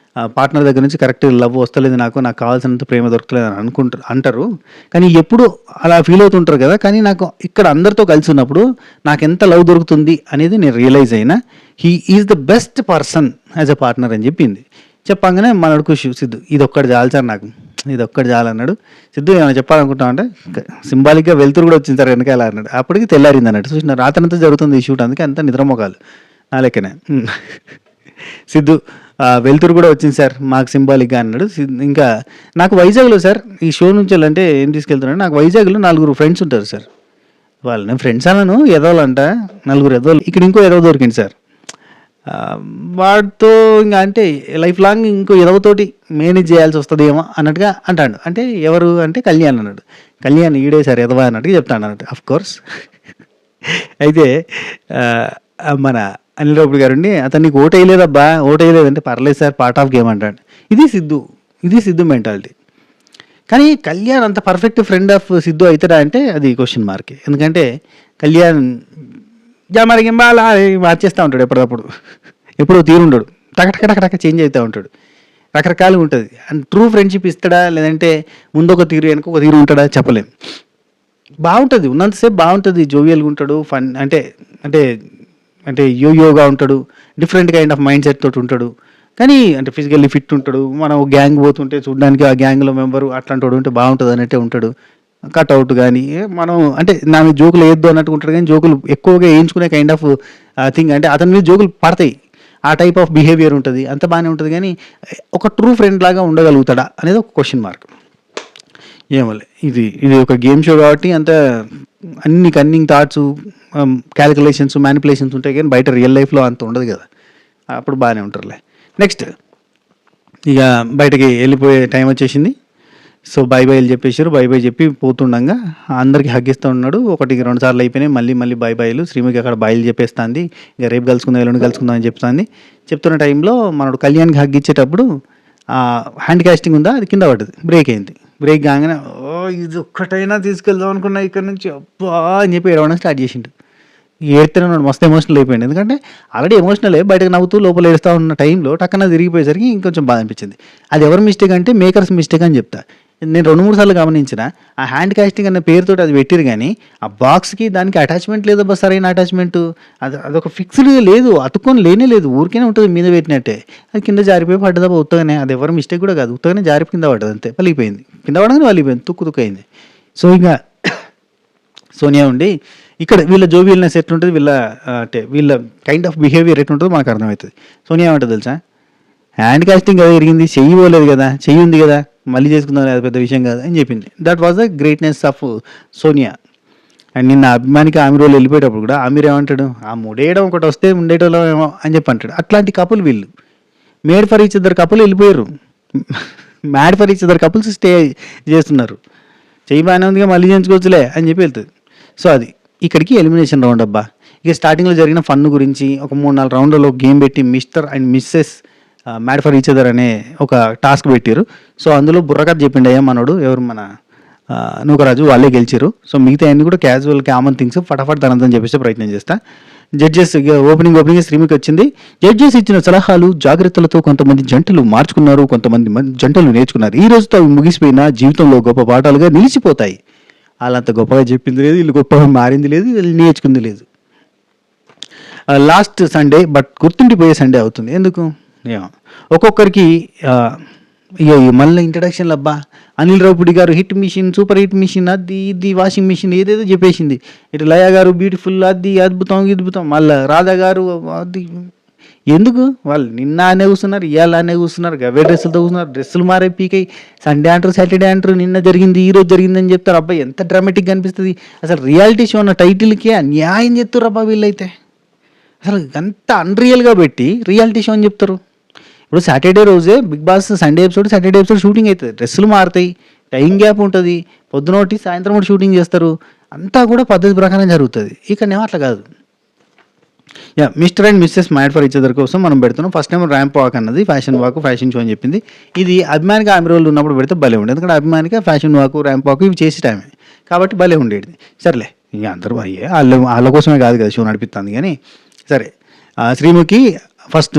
పార్ట్నర్ దగ్గర నుంచి కరెక్ట్ లవ్ వస్తలేదు, నాకు కావాల్సినంత ప్రేమ దొరకలేదు అని అంటారు. కానీ ఎప్పుడు అలా ఫీల్ అవుతుంటారు కదా. కానీ నాకు ఇక్కడ అందరితో కలిసి ఉన్నప్పుడు నాకు ఎంత లవ్ దొరుకుతుంది అనేది నేను రియలైజ్ అయినా. He is the best person as a partner అని చెప్పింది. చెప్పంగానే మనకు సిద్ధు ఇది ఒక్కటి చాలు సార్ నాకు, ఇది ఒక్కటి చాలన్నాడు. సిద్ధు ఏమైనా చెప్పాలనుకుంటావు అంటే సింబాలిక్గా వెళ్తురు కూడా వచ్చింది సార్ వెనకాల అన్నాడు. అప్పటికి తెల్లారింది అన్నట్టు. చూసిన రాత్రంతా జరుగుతుంది ఈ షూట్, అందుకే అంతా నిద్రమోకాలు నా లెక్కనే. సిద్ధు వెళ్తురు కూడా వచ్చింది సార్ మాకు సింబాలిక్గా అన్నాడు. ఇంకా నాకు వైజాగ్లో సార్ ఈ షో నుంచి అంటే ఏం తీసుకెళ్తున్నాడు, నాకు వైజాగ్లో 4 ఫ్రెండ్స్ ఉంటారు సార్. వాళ్ళని ఫ్రెండ్స్ అన్నాను, ఎదవాలంట 4 ఎదవలు. ఇక్కడ ఇంకో ఎదవ దొరికింది సార్. వాడితో ఇంకా అంటే లైఫ్ లాంగ్ ఇంకో ఎదవతోటి మేనేజ్ చేయాల్సి వస్తుందేమో అన్నట్టుగా అంటాడు. అంటే ఎవరు అంటే కళ్యాణ్ అన్నాడు. కళ్యాణ్ ఈడే సార్ ఎదవా అన్నట్టుగా చెప్తాను అన్నట్టు. Of course. అయితే మన అనిల్ రావుపూడి గారుండి అతనికి ఓటు వేయలేదబ్బా, ఓటు వేయలేదంటే పర్లేదు సార్ పార్ట్ ఆఫ్ గేమ్ అంటాడు. ఇది సిద్ధు మెంటాలిటీ. కానీ కళ్యాణ్ అంత పర్ఫెక్ట్ ఫ్రెండ్ ఆఫ్ సిద్ధు అవుతాడా అంటే అది క్వశ్చన్ మార్క్. ఎందుకంటే కళ్యాణ్ మరి గింబాలా మార్చేస్తూ ఉంటాడు ఎప్పటికప్పుడు, ఎప్పుడో తీరుండడు, టక చేంజ్ అవుతూ ఉంటాడు, రకరకాలుగా ఉంటుంది. అండ్ ట్రూ ఫ్రెండ్షిప్ ఇస్తాడా లేదంటే ముందు ఒక తీరు వెనక ఒక తీరు ఉంటాడా చెప్పలేం. బాగుంటుంది, ఉన్నంతసేపు బాగుంటుంది, జోవియల్గా ఉంటాడు, ఫన్ అంటే అంటే అంటే యోగా ఉంటాడు, different kind of mind set తోటి ఉంటాడు. కానీ అంటే ఫిజికల్లీ ఫిట్ ఉంటాడు. మనం గ్యాంగ్ పోతుంటే చూడడానికి ఆ గ్యాంగ్లో మెంబరు అట్లాంటి వాడు ఉంటే బాగుంటుంది అన్నట్టే ఉంటాడు. కట్అవుట్ కానీ మనం అంటే నా మీద జోకులు వేయద్దు అన్నట్టు ఉంటాడు. కానీ జోకులు ఎక్కువగా వేయించుకునే కైండ్ ఆఫ్ థింగ్, అంటే అతని మీద జోకులు పడతాయి, ఆ టైప్ ఆఫ్ బిహేవియర్ ఉంటుంది, అంత బాగానే ఉంటుంది. కానీ ఒక ట్రూ ఫ్రెండ్ లాగా ఉండగలుగుతాడా అనేది ఒక క్వశ్చన్ మార్క్. ఏమోలే, ఇది ఒక గేమ్ షో కాబట్టి అంత అన్ని కన్నింగ్ థాట్స్, క్యాలిక్యులేషన్స్, మ్యానిపులేషన్స్ ఉంటాయి. కానీ బయట రియల్ లైఫ్లో అంత ఉండదు కదా, అప్పుడు బాగానే ఉంటారులే. నెక్స్ట్ ఇక బయటకి వెళ్ళిపోయే టైం వచ్చేసింది. సో బై చెప్పేసారు. బై చెప్పి పోతుండగా అందరికీ హగ్గిస్తూ ఉన్నాడు. 1-2 సార్లు అయిపోయినాయి. మళ్ళీ బైలు. శ్రీముఖి అక్కడ బయలు చెప్పేస్తుంది. ఇక రేపు కలుసుకుందాం, ఎల్లుండి కలుసుకుందాం అని చెప్తుంది. చెప్తున్న టైంలో మనడు కళ్యాణ్కి హగ్గిచ్చేటప్పుడు హ్యాండ్ కాస్టింగ్ ఉందా, అది కింద పడ్డది, బ్రేక్ అయింది. బ్రేక్ కాగానే ఇది ఒక్కటైనా తీసుకెళ్దాం అనుకున్నా ఇక్కడ నుంచి, అబ్బా అని చెప్పి ఏడవడం స్టార్ట్ చేసిండు. ఏడుతున్నాడు, మస్తు ఎమోషనల్ అయిపోయింది. ఎందుకంటే ఆల్రెడీ ఎమోషనలే, బయటకు నవ్వుతూ లోపల ఏడుస్తూ ఉన్న టైంలో టక్కన తిరిగిపోయేసరికి ఇంకొంచెం బాధ అనిపించింది. అది ఎవరి మిస్టేక్ అంటే మేకర్స్ మిస్టేక్ అని చెప్తా. నేను 2-3 సార్లు గమనించిన ఆ హ్యాండ్ కాస్టింగ్ అనే పేరుతో అది పెట్టిరు, కానీ ఆ బాక్స్కి దానికి అటాచ్మెంట్ లేదబ్బా, సరైన అటాచ్మెంట్. అదొక ఫిక్స్డ్గా లేదు, అతుక్కొని లేనే లేదు, ఊరికేనే ఉంటుంది మీద పెట్టినట్టే. అది కింద జారిపోయి పడ్డదబ్బా ఉత్తగానే. అది ఎవరి మిస్టేక్ కూడా కాదు, ఉత్తగానే జారిపోయి కింద పడ్డది అంతే, పలిగిపోయింది. కింద పడగానే పలిగిపోయింది, తుక్కు అయింది. సో ఇంకా సోనియా ఉండి ఇక్కడ వీళ్ళ జోవియల్నెస్ ఎట్లుంటుంది, అంటే వీళ్ళ కైండ్ ఆఫ్ బిహేవియర్ ఎట్లుంటుందో మనకు అర్థమవుతుంది. సోనియా ఏమంటుంది తెలుసా, హ్యాండ్ కాస్టింగ్ కదా జరిగింది, చెయ్యి పోలేదు కదా, చెయ్యి ఉంది కదా, మళ్ళీ చేసుకుందాం, అది పెద్ద విషయం కాదు అని చెప్పింది. That was the greatness of Sonia. And నిన్న అభిమానికి ఆమె రోజులు వెళ్ళిపోయేటప్పుడు కూడా ఆమె ఏమంటాడు, ఆ ముడేయడం ఒకటి వస్తే ఉండేటోళ్ళం ఏమో అని చెప్పి అంటాడు. అట్లాంటి కపుల్ వీళ్ళు. Made for each other couple వెళ్ళిపోయారు, mad for each other couples stay చేస్తున్నారు. చెయ్యి బాగానే ఉందిగా మళ్ళీ చేయించుకోవచ్చులే అని చెప్పి వెళ్తుంది. సో అది ఇక్కడికి ఎలిమినేషన్ రౌండ్ అబ్బా. ఇక స్టార్టింగ్లో జరిగిన ఫన్ గురించి ఒక 3-4 రౌండ్లలో గేమ్ పెట్టి Mr and Mrs mad for each other అనే ఒక టాస్క్ పెట్టారు. సో అందులో బుర్రకథ చెప్పిండయ్యా మనోడు, ఎవరు మన నూకరాజు, వాళ్ళే గెలిచారు. సో మిగతా అన్ని కూడా క్యాజువల్ కామన్ థింగ్స్ ఫటాఫట్ తనంతం చెప్పేసి ప్రయత్నం చేస్తా. జడ్జెస్ ఓపెనింగ్ శ్రీముఖి వచ్చింది. జడ్జెస్ ఇచ్చిన సలహాలు జాగ్రత్తలతో కొంతమంది జంటలు మార్చుకున్నారు, కొంతమంది జంటలు నేర్చుకున్నారు. ఈ రోజుతో అవి ముగిసిపోయినా జీవితంలో గొప్ప పాఠాలుగా నిలిచిపోతాయి. వాళ్ళంత గొప్పగా చెప్పింది లేదు, వీళ్ళు గొప్పగా మారింది లేదు, వీళ్ళు నేర్చుకుంది లేదు. లాస్ట్ సండే బట్ గుర్తుండిపోయే సండే అవుతుంది. ఎందుకు ఒక్కొక్కరికి ఇక మళ్ళీ ఇంట్రడక్షన్లు అబ్బా. అనిల్ రావుపూడి గారు hit machine, super hit machine, అది ఇది వాషింగ్ మిషన్ ఏదేదో చెప్పేసింది. ఇటు లయ గారు బ్యూటిఫుల్, అది అద్భుతం. మళ్ళీ రాధా గారు అది ఎందుకు, వాళ్ళు నిన్న అనే కూర్చున్నారు, ఇవాళ అనే కూర్చున్నారు, గవే డ్రెస్సులతో కూర్చున్నారు, డ్రెస్సులు మారే పీకై సండే అంటారు, సాటర్డే అంటారు, నిన్న జరిగింది ఈరోజు జరిగిందని చెప్తారు. అబ్బాయి ఎంత డ్రామాటిక్గా అనిపిస్తుంది. అసలు రియాలిటీ షో అన్న టైటిల్కే అన్యాయం చెప్తారు అబ్బా వీళ్ళైతే. అసలు అంత అన్రియల్గా పెట్టి రియాలిటీ షో అని చెప్తారు. ఇప్పుడు సాటర్డే రోజే Big Boss Saturday episode shooting అవుతుంది, డ్రెస్సులు మారుతాయి, టైం గ్యాప్ ఉంటుంది, పొద్దునోటి సాయంత్రం ఒకటి షూటింగ్ చేస్తారు, అంతా కూడా పద్ధతి ప్రకారం జరుగుతుంది. ఇక్కడనేమో అట్లా కాదు. Mr and Mrs mad for each other కోసం మనం పెడుతున్నాం. ఫస్ట్ టైం ర్యాంప్ వాక్ అన్నది ఫ్యాషన్ షో అని చెప్పింది. ఇది అభిమానికి ఆమె రోజులు ఉన్నప్పుడు పెడితే భలే ఉండేది, ఎందుకంటే అభిమానికి ఫ్యాషన్ వాక్, ర్యాంప్ వాక్ ఇవి చేసే టైమే కాబట్టి భలే ఉండేది. సరేలే, ఇక అందరూ అయ్యే వాళ్ళ కోసమే కాదు కదా షో నడిపిస్తుంది. కానీ సరే, శ్రీముఖి ఫస్ట్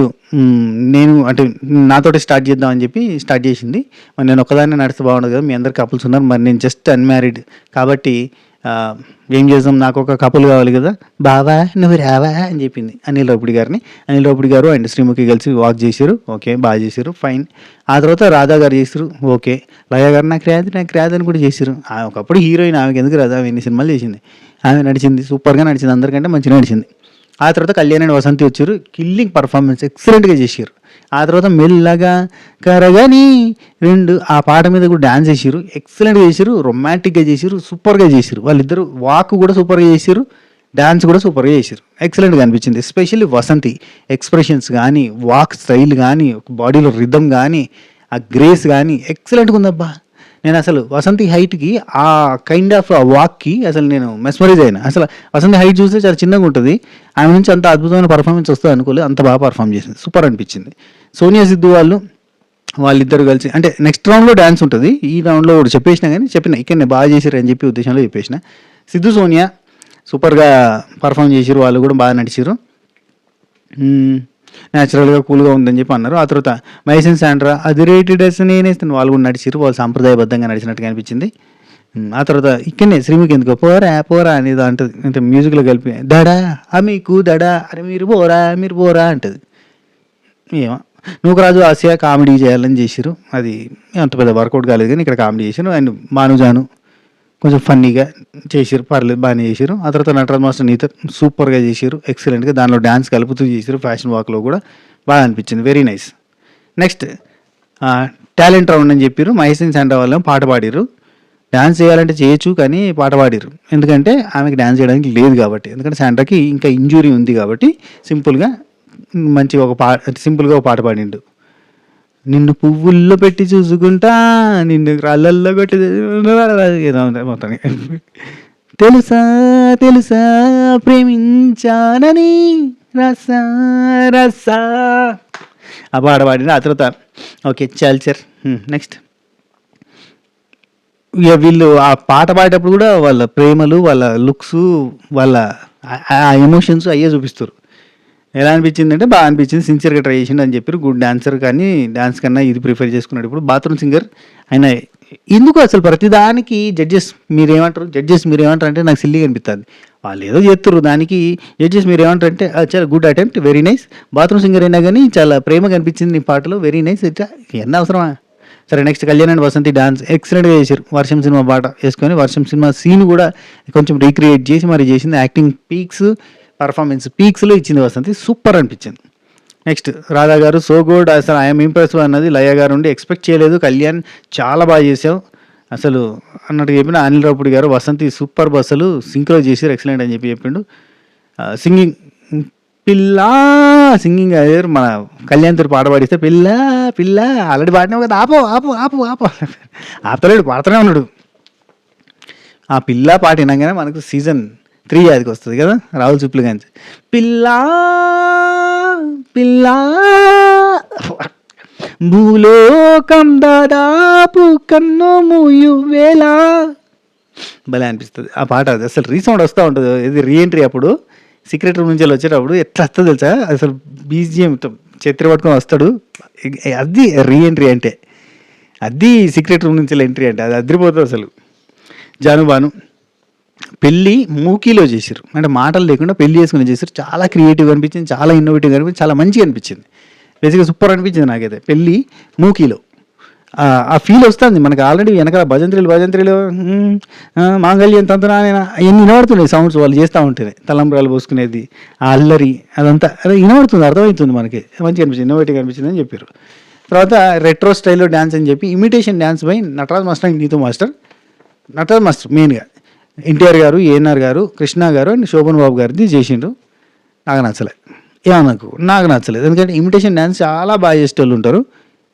నేను అంటే నాతోటి స్టార్ట్ చేద్దాం అని చెప్పి స్టార్ట్ చేసింది. మరి నేను ఒక్కదాన్ని నడిస్తే బాగుండదు కదా, మీ అందరు కపుల్స్ ఉన్నారు, మరి నేను జస్ట్ అన్మ్యారీడ్ కాబట్టి ఏం చేద్దాం, నాకు ఒక కపుల్ కావాలి కదా, బావా నువ్వు రావా అని చెప్పింది అనిల్ రావిపూడి గారిని. అనిల్ రావిపూడి గారు అండ్ శ్రీముఖి కలిసి వాక్ చేశారు. ఓకే, బాగా చేశారు, ఫైన్. ఆ తర్వాత రాధా గారు చేశారు. ఓకే. లయ గారు నాకు రాదు అని కూడా చేశారు. ఒకప్పుడు హీరోయిన్, ఆమెకి ఎందుకు రాదు, ఆమె ఎన్ని సినిమాలు చేసింది, ఆమె నడిచింది, సూపర్గా నడిచింది, అందరికంటే మంచిగా నడిచింది. ఆ తర్వాత కళ్యాణ్ అండ్ వసంతి వచ్చారు, కిల్లింగ్ పర్ఫార్మెన్స్ ఎక్సలెంట్గా చేశారు. ఆ తర్వాత మెల్లగా కరగని రెండు ఆ పాట మీద కూడా డ్యాన్స్ చేసారు, ఎక్సలెంట్గా చేశారు, రొమాంటిక్గా చేశారు, సూపర్గా చేశారు. వాళ్ళిద్దరు వాక్ కూడా సూపర్గా చేశారు, డ్యాన్స్ కూడా సూపర్గా చేశారు, ఎక్సలెంట్గా అనిపించింది. ఎస్పెషల్లీ వసంతి ఎక్స్ప్రెషన్స్ కానీ, వాక్ స్టైల్ కానీ, బాడీలో రిథమ్ కానీ, ఆ గ్రేస్ కానీ ఎక్సలెంట్గా ఉందబ్బా. నేను అసలు వసంతి హైట్కి ఆ కైండ్ ఆఫ్ వాక్కి అసలు నేను మెస్మరైజ్ అయినా. అసలు వసంతి హైట్ చూస్తే చాలా చిన్నగా ఉంటుంది, ఆమె నుంచి అంత అద్భుతమైన పర్ఫార్మెన్స్ వస్తుంది అనుకోలేదు, అంత బాగా పర్ఫామ్ చేసింది, సూపర్ అనిపించింది. సోనియా సిద్ధు వాళ్ళిద్దరు కలిసి, అంటే నెక్స్ట్ రౌండ్లో డ్యాన్స్ ఉంటుంది, ఈ రౌండ్లో కూడా చెప్పేసినా కానీ ఇక్కడ నేను బాగా చేశారు అని చెప్పి ఉద్దేశంలో చెప్పేసిన. సిద్ధు సోనియా సూపర్గా పర్ఫామ్ చేసారు, వాళ్ళు కూడా బాగా నడిచారు, న్యాచురల్గా కూల్గా ఉందని చెప్పి అన్నారు. ఆ తర్వాత మైసన్ శాండ్రా అది రేటెడ్ నేనేస్తాను, వాళ్ళు కూడా నడిచారు, వాళ్ళు సాంప్రదాయబద్ధంగా నడిచినట్టుగా అనిపించింది. ఆ తర్వాత ఇక్కడనే శ్రీముఖి ఎందుకో పోరా అనేది అంటది, అంటే మ్యూజిక్లో కలిపి దడా మీకు దడా అరే మీరు పోరా అంటది. ఏమో నూకరాజు ఆసియా కామెడీ చేయాలని చేసారు, అది అంత పెద్ద వర్కౌట్ కాలేదు, కానీ ఇక్కడ కామెడీ చేశారు. అండ్ మానుజాను కొంచెం ఫన్నీగా చేసారు, పర్లేదు బాగానే చేశారు. ఆ తర్వాత నటరాజ్ మాస్టర్ నీతో సూపర్గా చేశారు, ఎక్సలెంట్గా, దానిలో డ్యాన్స్ కలుపుతూ చేశారు, ఫ్యాషన్ వాక్లో కూడా బాగా అనిపించింది, very nice. Next talent round అని చెప్పారు, మహేసింగ్ శాండ్రా వాళ్ళేమో పాట పాడారు. డ్యాన్స్ చేయాలంటే చేయొచ్చు, కానీ పాట పాడారు ఎందుకంటే ఆమెకి డ్యాన్స్ చేయడానికి లేదు కాబట్టి, ఎందుకంటే శాండ్రాకి ఇంకా ఇంజురీ ఉంది కాబట్టి సింపుల్గా మంచిగా సింపుల్గా ఒక పాట పాడిండు. నిన్ను పువ్వుల్లో పెట్టి చూసుకుంటా, నిన్ను రాళ్ళల్లో పెట్టి ఏదో మొత్తం తెలుసా ప్రేమించానని రసా ఆ పాట పాడిన. ఆ తర్వాత ఓకే చల్చర్. నెక్స్ట్ ఇక వీళ్ళు ఆ పాట పాడేటప్పుడు కూడా వాళ్ళ ప్రేమలు, వాళ్ళ లుక్స్, వాళ్ళ ఎమోషన్స్ అయ్యే చూపిస్తారు. ఎలా అనిపించింది అంటే బాగా అనిపించింది, సిన్సియర్గా ట్రై చేసిండు అని చెప్పారు. గుడ్ డాన్సర్, కానీ డాన్స్ కన్నా ఇది ప్రిఫర్ చేసుకున్నాడు. ఇప్పుడు బాత్రూమ్ సింగర్ ఆయన ఎందుకు అసలు ప్రతిదానికి జడ్జెస్ మీరేమంటారు అంటే నాకు సిల్లీగా అనిపిస్తుంది. వాళ్ళు ఏదో చేస్తారు, దానికి జడ్జెస్ మీరేమంటారు అంటే చాలా good attempt, very nice. Bathroom singer అయినా కానీ చాలా ప్రేమగా అనిపించింది నీ పాటలో, వెరీ నైస్. ఇట్లా ఎంత అవసరమా? సరే next Kalyan and Vasanthi dance ఎక్సలెంట్గా చేశారు, వర్షం సినిమా పాట వేసుకొని వర్షం సినిమా సీన్ కూడా కొంచెం రీక్రియేట్ చేసి మరి చేసింది. యాక్టింగ్ పీక్స్, పర్ఫార్మెన్స్ పీక్స్లో ఇచ్చింది వసంతి, సూపర్ అనిపించింది. నెక్స్ట్ రాధా గారు సో గుడ్, అసలు ఐఎమ్ ఇంప్రెసివ్ అన్నది లయ గారు ఉండి ఎక్స్పెక్ట్ చేయలేదు. కళ్యాణ్ చాలా బాగా చేసావు అసలు అన్నట్టు చెప్పిన. అనిల్ రావిపూడి గారు వసంతి సూపర్ అసలు సింక్రో చేశారు, ఎక్సలెంట్ అని చెప్పిండు. సింగింగ్ సింగింగ్ అయ్యారు, మన కళ్యాణ్తో పాట పాడిస్తే పిల్ల ఆల్రెడీ పాడినావు కదా, ఆపు ఆపుతలేడు, పాడుతూనే ఉన్నాడు. ఆ పిల్ల పాట వినగానే మనకు సీజన్ 3 అదికి వస్తుంది కదా, రాహుల్ సిప్లు కానీ పిల్ల భూలోకం దాదాపు కన్ను మూయు వేళ భలే అనిపిస్తుంది ఆ పాట. అది అసలు రీసౌండ్ వస్తూ ఉంటుంది, ఇది రీఎంట్రీ అప్పుడు సీక్రెట్ రూమ్ నుంచి వచ్చేటప్పుడు ఎట్లా వస్తుంది తెలుసా, అసలు బీజిఎం చెత్రి పట్టుకొని వస్తాడు, అది రీఎంట్రీ అంటే, అది సీక్రెట్ రూమ్ నుంచి ఎంట్రీ అంటే అది అదిరిపోతుంది అసలు. జానుబాను పెళ్ళి మూకీలో చేశారు, అంటే మాటలు లేకుండా పెళ్లి చేసుకుని చేశారు, చాలా క్రియేటివ్గా అనిపించింది, చాలా ఇన్నోవేటివ్గా అనిపించింది, చాలా మంచిగా అనిపించింది, బేసిక్గా సూపర్ అనిపించింది నాకైతే. పెళ్ళి మూకీలో ఆ ఫీల్ వస్తుంది మనకు. ఆల్రెడీ వెనకాల భజంత్రీలు మాంగళ్యం తంతునా ఎన్ని వినబడుతున్నాయి సౌండ్స్, వాళ్ళు చేస్తూ ఉంటేనే తలంబ్రాలు పోసుకునేది, ఆ అల్లరి అదంతా అదే వినబడుతుంది, అర్థమవుతుంది మనకి, మంచిగా అనిపించింది, ఇన్నోవేటివ్గా అనిపించింది అని చెప్పారు. తర్వాత రెట్రో స్టైల్లో డ్యాన్స్ అని చెప్పి imitation dance by Nataraj master and Neetu master. Nataraj master మెయిన్గా ఎన్టీఆర్ గారు, ఏఎన్ఆర్ గారు, కృష్ణ గారు అండ్ శోభన్ బాబు గారిది చేసిండ్రు. నాకు నచ్చలేదు, ఎందుకంటే ఇమిటేషన్ డ్యాన్స్ చాలా బాగా చేసేటోళ్ళు ఉంటారు.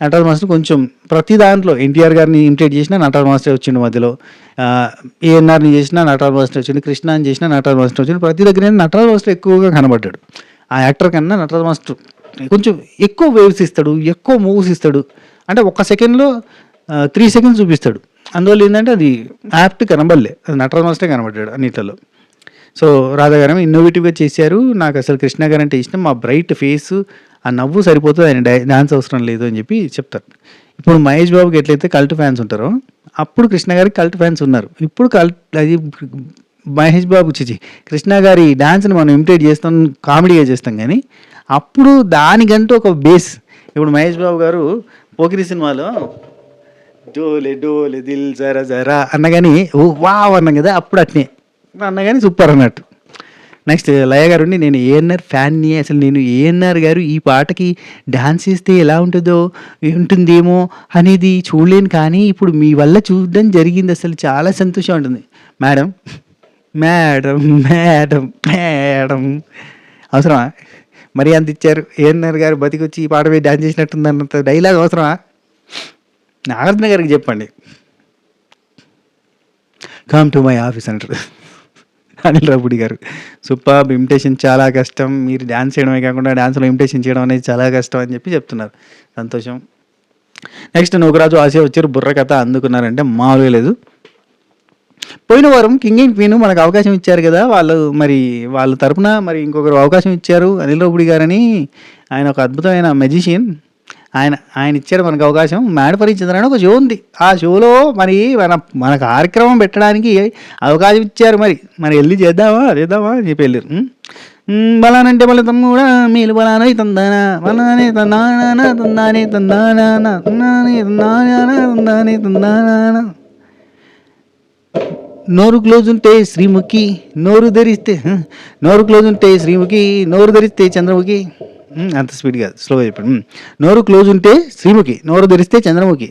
నటరాజ్ మాస్టర్ కొంచెం ప్రతి దాంట్లో ఎన్టీఆర్ గారిని ఇమిటేట్ చేసినా నటరాజ్ మాస్టర్ వచ్చిండు, మధ్యలో ఏఎన్ఆర్ని చేసినా నటరాజ్ మాస్టర్ వచ్చిండు, కృష్ణని చేసినా నటరాజ్ మాస్టర్ వచ్చిండు, ప్రతి దగ్గర నటరాజ్ మాస్టర్ ఎక్కువగా కనబడ్డాడు. ఆ యాక్టర్ కన్నా నటరాజ్ మాస్టర్ కొంచెం ఎక్కువ వేవ్స్ ఇస్తాడు, ఎక్కువ మూవ్స్ ఇస్తాడు, అంటే 1 సెకండ్లో 3 సెకండ్స్ చూపిస్తాడు. అందువల్ల ఏంటంటే అది యాప్ట్ కనబడలే, అది నటరాజ్ మాస్టరే కనబడ్డాడు అన్నిట్లలో. సో రాధా గారు ఇన్నోవేటివ్గా చేశారు, నాకు అసలు కృష్ణ గారు అంటే ఇష్టం, మా బ్రైట్ ఫేస్, ఆ నవ్వు సరిపోతుంది, ఆయన డాన్స్ అవసరం లేదు అని చెప్పి చెప్తారు. ఇప్పుడు మహేష్ బాబుకి ఎట్లయితే కల్ట్ ఫ్యాన్స్ ఉంటారో అప్పుడు కృష్ణ గారికి కల్ట్ ఫ్యాన్స్ ఉన్నారు. ఇప్పుడు అది మహేష్ బాబు కృష్ణ గారి డాన్స్ని మనం ఇమిటేట్ చేస్తాం, కామెడీగా చేస్తాం. కానీ అప్పుడు దానికంటూ ఒక బేస్. ఇప్పుడు మహేష్ బాబు గారు పోకిరి సినిమాలో డోలే డోలే దిల్ జరా జరా అన్న కానీ ఓ వావ్ అన్నాం కదా, అప్పుడు అట్నే అన్న కానీ సూపర్ అన్నట్టు. నెక్స్ట్ లయ గారు ఉండి, నేను ఏఎన్ఆర్ ఫ్యాన్ని, అసలు నేను ఏఎన్ఆర్ గారు ఈ పాటకి డాన్స్ చేస్తే ఎలా ఉంటుందేమో అనేది చూడలేను, కానీ ఇప్పుడు మీ వల్ల చూడడం జరిగింది, అసలు చాలా సంతోషం ఉంటుంది. మేడం మేడం మేడం మేడం అవసరమా? మరి అంత ఇచ్చారు, ఏఎన్ఆర్ గారు బతికొచ్చి ఈ పాట మీద డాన్స్ చేసినట్టుంది అన్నంత డైలాగ్ అవసరమా? నాగార్జున గారికి చెప్పండి, కమ్ టు మై ఆఫీస్ అంటారు అనిల్ రావుపూడి గారు. సూపర్ ఇమిటేషన్ చాలా కష్టం, మీరు డ్యాన్స్ చేయడమే కాకుండా డ్యాన్స్లో ఇమిటేషన్ చేయడం అనేది చాలా కష్టం అని చెప్పి చెప్తున్నారు. సంతోషం. నెక్స్ట్ నూకరాజు ఆశయ వచ్చారు, బుర్ర కథ అందుకున్నారంటే మామూలుగా లేదు. పోయిన వారం కింగ్ అండ్ క్వీన్ మనకు అవకాశం ఇచ్చారు కదా, వాళ్ళ తరపున మరి ఇంకొకరు అవకాశం ఇచ్చారు, అనిల్ రావుపూడి గారని. ఆయన ఒక అద్భుతమైన మెజిషియన్. ఆయన ఇచ్చారు మనకు అవకాశం. మ్యాడ్ ఫర్ ఈచ్ అదర్ అని ఒక షో ఉంది. ఆ షోలో మరి మన కార్యక్రమం పెట్టడానికి అవకాశం ఇచ్చారు. మరి వెళ్ళి చేద్దామా అని చెప్పి వెళ్ళారు. బలానంటే బల తమ్ముడా మీరు బలానే తందానా బలానే తందానా తందానే తందానా తందానే తందానా తందానే తందానా. నోరు క్లోజ్ ఉంటే శ్రీముఖి, నోరు ధరిస్తే నోరు ధరిస్తే చంద్రముఖి. అంత స్పీడ్ కాదు, స్లోగా చెప్పాడు. నోరు క్లోజ్ ఉంటే శ్రీముఖి, నోరు ధరిస్తే చంద్రముఖి.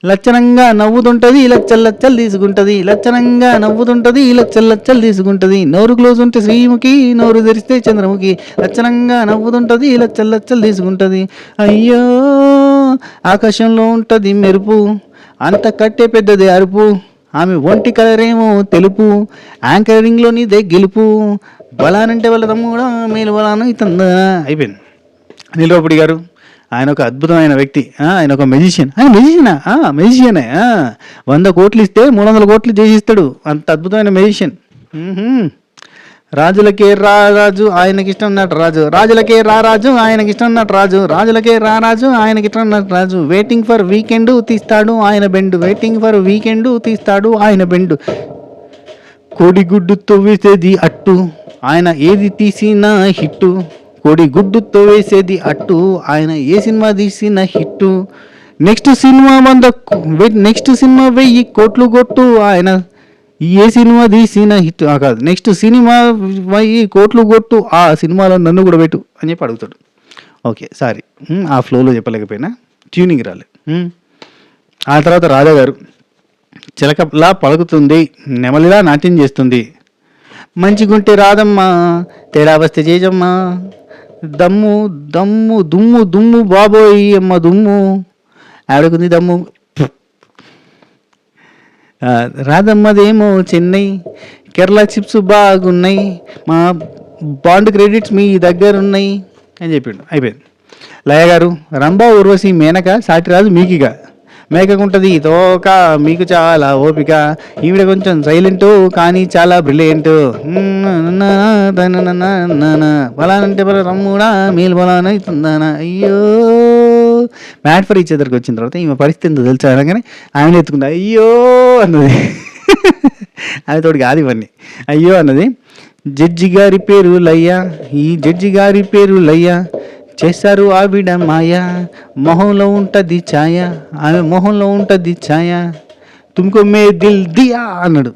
లచ్చనంగా నవ్వుతుంటుంది, లచ్చలు తీసుకుంటుంది, లచ్చనంగా నవ్వుతుంటుంది, లచ్చలు తీసుకుంటుంది. నోరు క్లోజ్ ఉంటే శ్రీముఖి, నోరు ధరిస్తే చంద్రముఖి. లచ్చనంగా నవ్వుతుంటుంది, లచ్చలు తీసుకుంటుంది. అయ్యో ఆకాశంలో ఉంటుంది మెరుపు, అంత కట్టే పెద్దది అరుపు. ఆమె ఒంటి కలరేమో తెలుపు, యాంకరింగ్లో నీదే గెలుపు. బలానంటే వాళ్ళ తమ్ముడా మేలు బలాను ఇతందా. అయిపోయింది. అనిల్ రావుపూడి గారు ఆయన ఒక అద్భుతమైన వ్యక్తి. ఆయన ఒక మెజిషియన్. మెజిషియనే. 100 కోట్లు ఇస్తే 300 కోట్లు చేసిస్తాడు, అంత అద్భుతమైన మెజిషియన్. రాజులకే రాజు ఆయనకిష్టం నటు రాజు, రాజులకే రాజు ఆయనకిష్టం నటు రాజు, రాజులకే రాజు ఆయనకిష్టం నటు రాజు. వెయిటింగ్ ఫర్ వీకెండ్ తీస్తాడు ఆయన బెండు, వెయిటింగ్ ఫర్ వీకెండ్ తీస్తాడు ఆయన బెండు. కోడిగుడ్డుతో వేసేది అట్టు, ఆయన ఏది తీసినా హిట్టు. కోడిగుడ్డుతో వేసేది అట్టు, ఆయన ఏ సినిమా తీసిన హిట్టు. నెక్స్ట్ సినిమా 1000 కోట్లు కొట్టు, ఆయన ఏ సినిమా తీసిన హిట్ కాదు. నెక్స్ట్ సినిమా 1000 కోట్లు కొట్టు, ఆ సినిమాలో నన్ను కూడా పెట్టు అని చెప్పి అడుగుతాడు. ఓకే సారీ, ఆ ఫ్లోలో చెప్పలేకపోయినా, ట్యూనింగ్ రాలే. ఆ తర్వాత రాధా గారు చిలకలా పలుకుతుంది, నెమలిలా నాట్యం చేస్తుంది. మంచిగుంటే రాదమ్మా, తేడా వస్తే చేజమ్మా. దమ్ము దమ్ము దుమ్ము దుమ్ము బాబోయ్ అమ్మ దుమ్ము, ఆవిడకుంది దమ్ము. రాదమ్మదేమో చెన్నై, కేరళ చిప్స్ బాగున్నాయి, మా బాండ్ క్రెడిట్స్ మీ దగ్గర ఉన్నాయి అని చెప్పిండు. అయిపోయింది. లయ గారు రంభా ఊర్వశి మేనక సాటిరాజు మీకిగా, మేకకుంటుంది తోక మీకు చాలా ఓపిక, ఈవిడ కొంచెం సైలెంటు కానీ చాలా బ్రిలియంట్. బలానంటే బల రమ్ముడా మీలు బలాన అవుతుందానా. అయ్యో మ్యాడ్ ఫర్ ఈచ్ అదర్కి వచ్చిన తర్వాత ఈమె పరిస్థితి ఎంతో తెలుసా అనగానే ఆమెను ఎత్తుకుంది, అయ్యో అన్నది. ఆమె తోటి కాదు ఇవన్నీ, అయ్యో అన్నది. జడ్జి గారి పేరు లయ్యా, ఈ జడ్జి గారి పేరు లయ్యా, చేశారు ఆవిడ మాయ, మొహంలో ఉంటుంది ఛాయ, ఆమె మొహంలో ఉంటుంది ఛాయ, తుమ్కో మే దిల్ దియా అన్నాడు.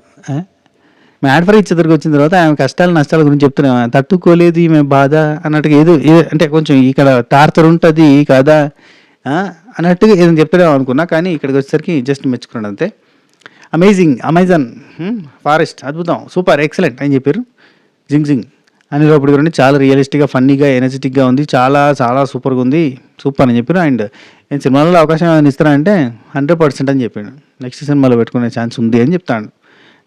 మ్యాడ్ ఫర్ ఈచ్ అదర్కి వచ్చిన తర్వాత ఆమె కష్టాలు నష్టాల గురించి చెప్తున్నా, తట్టుకోలేదు ఈమె బాధ అన్నట్టుగా ఏదో అంటే కొంచెం ఇక్కడ టార్చర్ ఉంటుంది కదా అన్నట్టుగా ఏదో చెప్తాడేమో అనుకున్నా, కానీ ఇక్కడికి వచ్చేసరికి జస్ట్ మెచ్చుకున్నాడు అంతే. అమెజాన్ ఫారెస్ట్ అద్భుతం, సూపర్ ఎక్సలెంట్ అని చెప్పారు. జింగ్ అనిల్ రావుపూడి గారు చాలా రియలిస్టిక్గా, ఫన్నీగా, ఎనర్జెటిక్గా ఉంది, చాలా చాలా సూపర్గా ఉంది, సూపర్ అని చెప్పారు. అండ్ నేను సినిమాలో అవకాశం ఏమైనా ఇస్తానంటే 100% అని చెప్పాడు. నెక్స్ట్ సినిమాలో పెట్టుకునే ఛాన్స్ ఉంది అని చెప్తాడు.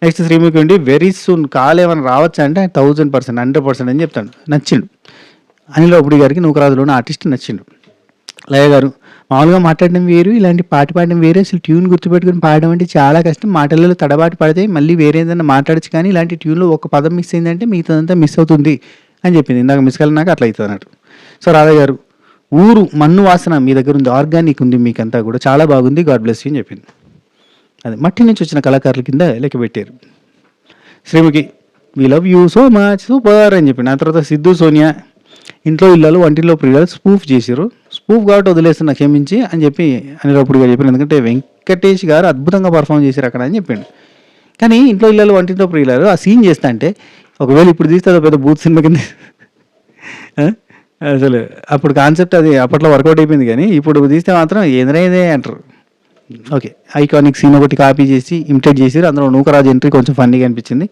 నెక్స్ట్ శ్రీముఖి ఉండి వెరీ సూన్ కాల్ ఏమైనా రావచ్చు అంటే 1000%, 100% అని చెప్తాడు. నచ్చిండు అనిల్ రావుపూడి గారికి, నూకరాజులోని ఆర్టిస్ట్ నచ్చిండు. లయ గారు మామూలుగా మాట్లాడడం వేరు, ఇలాంటి పాట పాడడం వేరు, అసలు ట్యూన్ గుర్తుపెట్టుకుని పాడడం అంటే చాలా కష్టం, మాటలలో తడబాటు పడితే మళ్ళీ వేరే ఏదైనా మాట్లాడచ్చు, కానీ ఇలాంటి ట్యూన్లో ఒక పదం మిస్ అయిందంటే మిగతాదంతా మిస్ అవుతుంది అని చెప్పింది. ఇందాక మిస్ కలినాక అట్లా అవుతుంది అన్నట్టు. సో రాధా గారు ఊరు మన్ను వాసన మీ దగ్గర ఉంది, ఆర్గానిక్ ఉంది, మీకంతా కూడా చాలా బాగుంది, గాడ్ బ్లెస్ యూ అని చెప్పింది. అది మట్టి నుంచి వచ్చిన కళాకారుల కింద లెక్క పెట్టారు. Sreemukhi we love you so much super అని చెప్పి. ఆ తర్వాత సిద్ధు సోనియా ఇంట్లో ఇళ్ళలు వంటిల్లో ప్రియులు స్పూఫ్ చేశారు. స్పూఫ్ కాబట్టి వదిలేస్తున్నా క్షమించి అని చెప్పి అనిల్ గారు చెప్పారు. ఎందుకంటే వెంకటేష్ గారు అద్భుతంగా పర్ఫామ్ చేశారు అక్కడ అని చెప్పాడు. కానీ ఇంట్లో ఇళ్ళలు వంటింట్లో ప్రియులు ఆ సీన్ చేస్తా అంటే ఒకవేళ ఇప్పుడు తీస్తే అది పెద్ద బూత్ సినిమా కింద అసలు అప్పుడు కాన్సెప్ట్ అది అప్పట్లో వర్కౌట్ అయిపోయింది. కానీ ఇప్పుడు తీస్తే మాత్రం ఎదురైదే అంటారు. ఓకే, ఐకానిక్ సీన్ ఒకటి కాపీ చేసి ఇమిటేట్ చేసి అందులో నూకరాజు ఎంట్రీ కొంచెం ఫన్నీగా అనిపించింది.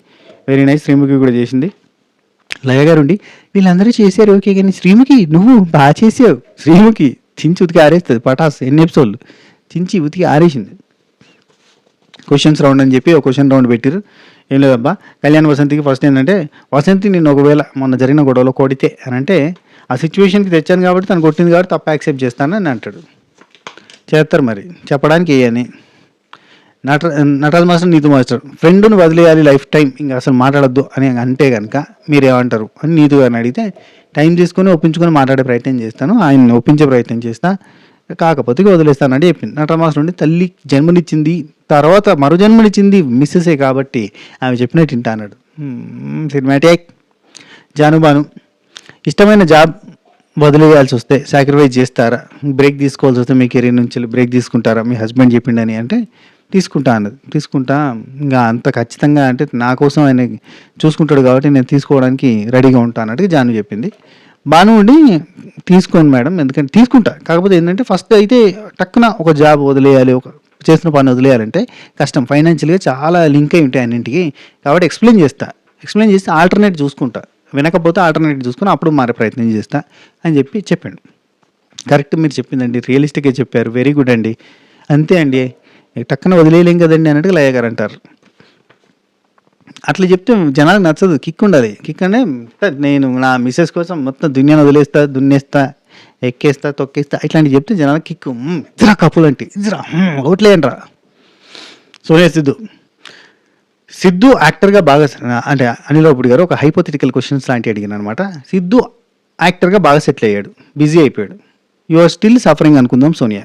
Very nice. శ్రీముఖి కూడా చేసింది. లయ గారు ఉండి వీళ్ళందరూ చేశారు ఓకే, కానీ శ్రీముఖి నువ్వు బాగా చేసావు. శ్రీముఖి చించి ఉతికి ఆరేస్తుంది పటాస్. ఎన్ని ఎపిసోడ్లు చించి ఉతికి ఆరేసింది. క్వశ్చన్స్ రౌండ్ అని చెప్పి ఒక క్వశ్చన్ రౌండ్ పెట్టారు. ఏం లేదబ్బా, కళ్యాణ్ వసంతికి ఫస్ట్ ఏంటంటే వసంతి నేను ఒకవేళ మొన్న జరిగిన గొడవలో కొడితే అని అంటే ఆ సిచ్యువేషన్కి తెచ్చాను కాబట్టి తను కొట్టింది కాబట్టి తప్ప యాక్సెప్ట్ చేస్తానని అంటాడు. చేస్తారు మరి చెప్పడానికి అని. నటరాజ్ మాస్టర్ నీతు మాస్టర్ ఫ్రెండ్ను వదిలేయాలి లైఫ్ టైం ఇంకా అసలు మాట్లాడొద్దు అని అంటే కనుక మీరేమంటారు అని నీతు గారిని అడిగితే టైం తీసుకొని ఒప్పించుకొని మాట్లాడే ప్రయత్నం చేస్తాను, ఆయన్ని ఒప్పించే ప్రయత్నం చేస్తా, కాకపోతే వదిలేస్తానంటే చెప్పింది. నటరాజ్ మాస్టర్ నుండి తల్లి జన్మనిచ్చింది తర్వాత మరో జన్మనిచ్చింది మిస్సెసే కాబట్టి ఆమె చెప్పినట్టు వింటా అన్నాడు. సినిమాటిక్. జానుబాను ఇష్టమైన జాబ్ వదిలేయాల్సి వస్తే సాక్రిఫైస్ చేస్తారా? బ్రేక్ తీసుకోవాల్సి వస్తే మీ కెరీర్ నుంచి బ్రేక్ తీసుకుంటారా? మీ హస్బెండ్ చెప్పిండని అంటే తీసుకుంటా అన్నది. తీసుకుంటా ఇంకా అంత ఖచ్చితంగా అంటే నా కోసం ఆయన చూసుకుంటాడు కాబట్టి నేను తీసుకోవడానికి రెడీగా ఉంటాను అన్నట్టుగా జాను చెప్పింది. బాను ఉండి తీసుకోను మేడం, ఎందుకంటే తీసుకుంటా, కాకపోతే ఏంటంటే ఫస్ట్ అయితే టక్కున ఒక జాబ్ వదిలేయాలి, ఒక చేసిన పని వదిలేయాలంటే కష్టం, ఫైనాన్షియల్గా చాలా లింక్ అయి ఉంటాయి అన్నింటికి, కాబట్టి ఎక్స్ప్లెయిన్ చేస్తే ఆల్టర్నేట్ చూసుకుంటా, వినకపోతే ఆల్టర్నేట్ చూసుకుని అప్పుడు మారే ప్రయత్నం చేస్తా అని చెప్పాడు. కరెక్ట్ మీరు చెప్పిందండి, రియలిస్టిక్గా చెప్పారు, వెరీ గుడ్ అండి. అంతే అండి, టక్కున వదిలేయలేం కదండి అన్నట్టుగా లయ గారు అంటారు. అట్లా చెప్తే జనాలకు నచ్చదు, కిక్ ఉండాలి. కిక్ అంటే నేను నా మిస్సెస్ కోసం మొత్తం దునియాను వదిలేస్తా, దున్నేస్తా, ఎక్కేస్తా, తొక్కేస్తా ఇట్లాంటివి చెప్తే జనాలకు కిక్. ఇద్దరా కప్పులు అంటే ఇద్దరా ఒకట్లేంట్రా. సోనియా సిద్ధు యాక్టర్గా బాగా అంటే అనిల్ గారు ఒక హైపోథెటికల్ క్వశ్చన్స్ లాంటివి అడిగిన అనమాట. సిద్ధు యాక్టర్గా బాగా సెటిల్ అయ్యాడు, బిజీ అయిపోయాడు, యు ఆర్ స్టిల్ సఫరింగ్ అనుకుందాం సోనియా.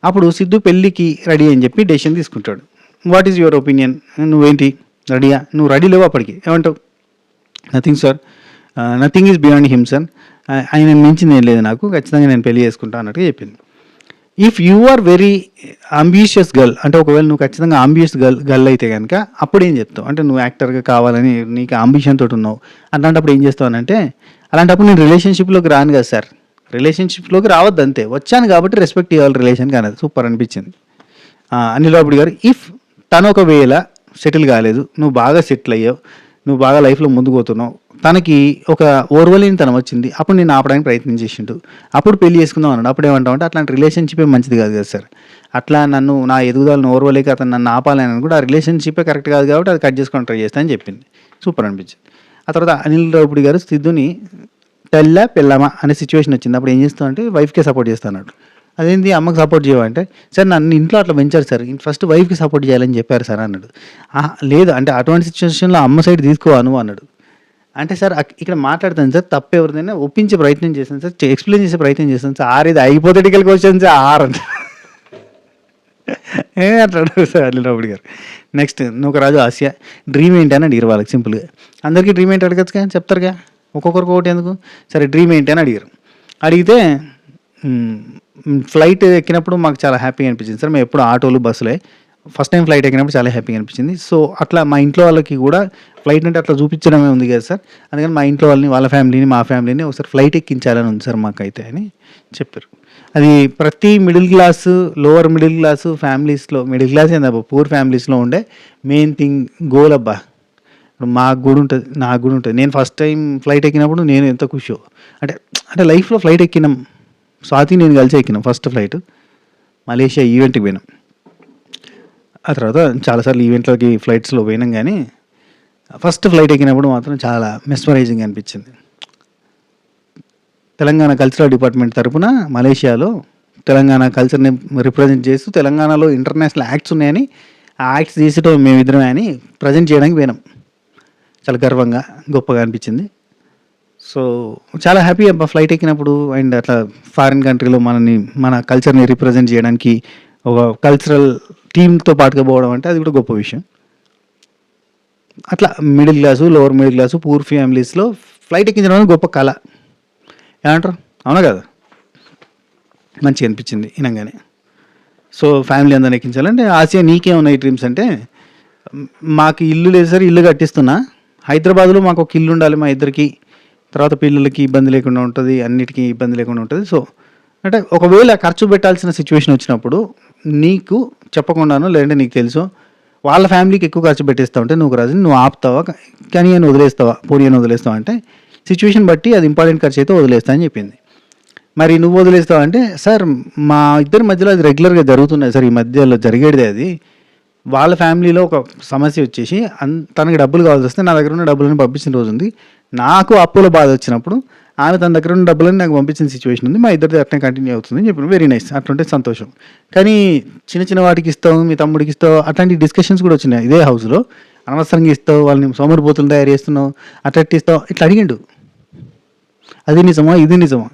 అప్పుడు సిద్ధు పెళ్ళికి రెడీ అని చెప్పి డెసిషన్ తీసుకుంటాడు. What is your opinion? నువ్వేంటి రెడీయా? నువ్వు రెడీ లేవు అప్పటికి, ఏమంటావు? Nothing sir, nothing is beyond him sir, ఆయన మించింది ఏం లేదు నాకు, ఖచ్చితంగా నేను పెళ్లి చేసుకుంటా అన్నట్టుగా చెప్పింది. If you are very ambitious girl అంటే ఒకవేళ నువ్వు ఖచ్చితంగా అంబిషియస్ గర్ల్ అయితే కనుక అప్పుడు ఏం చెప్తావు? అంటే నువ్వు యాక్టర్గా కావాలని నీకు అంబిషన్ తోటి ఉన్నావు, అలాంటప్పుడు ఏం చేస్తావు అని అంటే, అలాంటప్పుడు నేను రిలేషన్షిప్లోకి రాను కదా సార్, రిలేషన్షిప్లోకి రావద్దు అంతే, వచ్చాను కాబట్టి రెస్పెక్ట్ ఇవ్వాలి రిలేషన్కి అన్నది. సూపర్ అనిపించింది. అనిల్ గారు ఇఫ్ తను ఒకవేళ సెటిల్ కాలేదు, నువ్వు బాగా సెటిల్ అయ్యావు, నువ్వు బాగా లైఫ్లో ముందుకు పోతున్నావు, తనకి ఒక ఓర్వలేని తనం వచ్చింది, అప్పుడు నేను ఆపడానికి ప్రయత్నం చేసిండు, అప్పుడు పెళ్లి చేసుకుందాం అన్నాడు, అప్పుడు ఏమంటావు అంటే అట్లాంటి రిలేషన్షిప్ మంచిది కాదు కదా సార్, అట్లా నన్ను నా ఎదుగుదలను ఓర్వలేక అతను నన్ను ఆపాలని కూడా ఆ రిలేషన్షిప్పే కరెక్ట్ కాదు కాబట్టి అది కట్ చేసుకొని ట్రై చేస్తా అని చెప్పింది. సూపర్ అనిపించింది. ఆ తర్వాత అనిల్ రావుపూడి గారు సిద్ధుని పెళ్ళామా అనే సిచ్యువేషన్ వచ్చింది, అప్పుడు ఏం చేస్తావు అంటే వైఫ్కే సపోర్ట్ చేస్తాను. అదేంటి అమ్మకి సపోర్ట్ చేయమంటే, సార్ నన్ను ఇంట్లో అట్లా పెంచారు సార్, ఫస్ట్ వైఫ్కి సపోర్ట్ చేయాలని చెప్పారు సార్ అన్నాడు. లేదు అంటే అటువంటి సిచ్యువేషన్లో అమ్మ సైడ్ తీసుకోవాను అన్నాడు. అంటే సార్ ఇక్కడ మాట్లాడతాను సార్, తప్పు ఎవరిదైనా ఒప్పించే ప్రయత్నం చేస్తాను సార్, ఎక్స్ప్లెయిన్ చేసే ప్రయత్నం చేస్తాను సార్, ఇది హైపోథెటికల్ క్వశ్చన్స్ అంట అంటాడు సార్ అనిల్ రావుపూడి గారు. నెక్స్ట్ నూకరాజు ఆసియా డ్రీమ్ ఏంటి అని అడిగారు వాళ్ళకి సింపుల్గా. అందరికీ డ్రీమ్ ఏంటి అడగచ్చుగా, చెప్తారుగా, ఒక్కొక్కరికి ఒకటి ఎందుకు. సరే డ్రీమ్ ఏంటి అని అడిగారు. అడిగితే ఫ్లైట్ ఎక్కినప్పుడు మాకు చాలా హ్యాపీగా అనిపించింది సార్, మేము ఎప్పుడు ఆటోలు బస్సులే, ఫస్ట్ టైం ఫ్లైట్ ఎక్కినప్పుడు చాలా హ్యాపీగా అనిపించింది. సో అట్లా మా ఇంట్లో వాళ్ళకి కూడా ఫ్లైట్ అంటే అట్లా చూపించడమే ఉంది కదా సార్, అందుకని మా ఇంట్లో వాళ్ళని, వాళ్ళ ఫ్యామిలీని, మా ఫ్యామిలీని ఒకసారి ఫ్లైట్ ఎక్కించాలని ఉంది సార్ మాకైతే అని చెప్పారు. అది ప్రతి middle class, lower middle class ఫ్యామిలీస్లో, మిడిల్ క్లాస్ ఏందబ్బా పూర్ ఫ్యామిలీస్లో ఉండే మెయిన్ థింగ్ గోల్ అబ్బా. ఇప్పుడు మాకు కూడా ఉంటుంది, నాకు కూడా ఉంటుంది. నేను ఫస్ట్ టైం ఫ్లైట్ ఎక్కినప్పుడు నేను ఎంత ఖుషో అంటే లైఫ్లో ఫ్లైట్ ఎక్కినాం, స్వాతి నేను కలిసి ఎక్కినాం ఫస్ట్ ఫ్లైట్, మలేషియా ఈవెంట్కి పోయినాం. ఆ తర్వాత చాలాసార్లు ఈవెంట్లోకి ఫ్లైట్స్లో పోయినాం, కానీ ఫస్ట్ ఫ్లైట్ ఎక్కినప్పుడు మాత్రం చాలా మెస్మరైజింగ్ అనిపించింది. తెలంగాణ కల్చరల్ డిపార్ట్మెంట్ తరఫున మలేషియాలో తెలంగాణ కల్చర్ని రిప్రజెంట్ చేస్తూ తెలంగాణలో ఇంటర్నేషనల్ యాక్ట్స్ ఉన్నాయని, ఆ యాక్ట్స్ చేసేటో మేమిద్దరమే అని ప్రజెంట్ చేయడానికి పోయినాం. చాలా గర్వంగా గొప్పగా అనిపించింది. సో చాలా హ్యాపీ అబ్బా ఫ్లైట్ ఎక్కినప్పుడు. అండ్ అట్లా ఫారిన్ కంట్రీలో మన కల్చర్ని రిప్రజెంట్ చేయడానికి ఒక కల్చరల్ టీంతో పాటుగా పోవడం అంటే అది కూడా గొప్ప విషయం. అట్లా middle class, lower middle class, poor ఫ్యామిలీస్లో ఫ్లైట్ ఎక్కించడం అనేది గొప్ప కళ. ఏమంటారు? అవునా కదా? మంచిగా అనిపించింది వినంగానే. సో ఫ్యామిలీ అందరిని ఎక్కించాలంటే ఆసియా నీకేమున్నాయి డ్రీమ్స్ అంటే, మాకు ఇల్లు లేదు సార్, ఇల్లు కట్టిస్తున్నా. హైదరాబాద్లో మాకు ఒక ఇల్లు ఉండాలి మా ఇద్దరికి, తర్వాత పిల్లలకి ఇబ్బంది లేకుండా ఉంటుంది, అన్నిటికీ ఇబ్బంది లేకుండా ఉంటుంది. సో అంటే ఒకవేళ ఖర్చు పెట్టాల్సిన సిచ్యువేషన్ వచ్చినప్పుడు నీకు చెప్పకుండాను, లేదంటే నీకు తెలుసు వాళ్ళ ఫ్యామిలీకి ఎక్కువ ఖర్చు పెట్టేస్తావు అంటే నువ్వు రాజు, నువ్వు ఆపుతావా, కానీ అని వదిలేస్తావా, పోనీ అని వదిలేస్తావా అంటే సిచ్యువేషన్ బట్టి అది ఇంపార్టెంట్ ఖర్చు అయితే వదిలేస్తా అని చెప్పింది. మరి నువ్వు వదిలేస్తావు అంటే, సార్ మా ఇద్దరి మధ్యలో అది రెగ్యులర్గా జరుగుతున్నాయి సార్, ఈ మధ్యలో జరిగేదే అది. వాళ్ళ ఫ్యామిలీలో ఒక సమస్య వచ్చేసి తనకి డబ్బులు కావాల్సి వస్తే నా దగ్గర ఉన్న డబ్బులను పంపించిన రోజు ఉంది. నాకు అప్పుల బాధ వచ్చినప్పుడు ఆమె తన దగ్గర ఉన్న డబ్బులని నాకు పంపించిన సిచ్యువేషన్ ఉంది. మా ఇద్దరిది అట్నే కంటిన్యూ అవుతుంది అని చెప్పిన. వెరీ నైస్, అట్లుంటే సంతోషం. కానీ చిన్న చిన్న వాటికి ఇస్తావు, మీ తమ్ముడికి ఇస్తావు, అట్లాంటి డిస్కషన్స్ కూడా వచ్చినాయి ఇదే హౌస్లో. అనవసరంగా ఇస్తావు, వాళ్ళని సోమరిపోతులు తయారు చేస్తున్నావు, అట్లా ఇస్తావు, ఇట్లా అడిగిండు. అది నిజమా, ఇది నిజమా?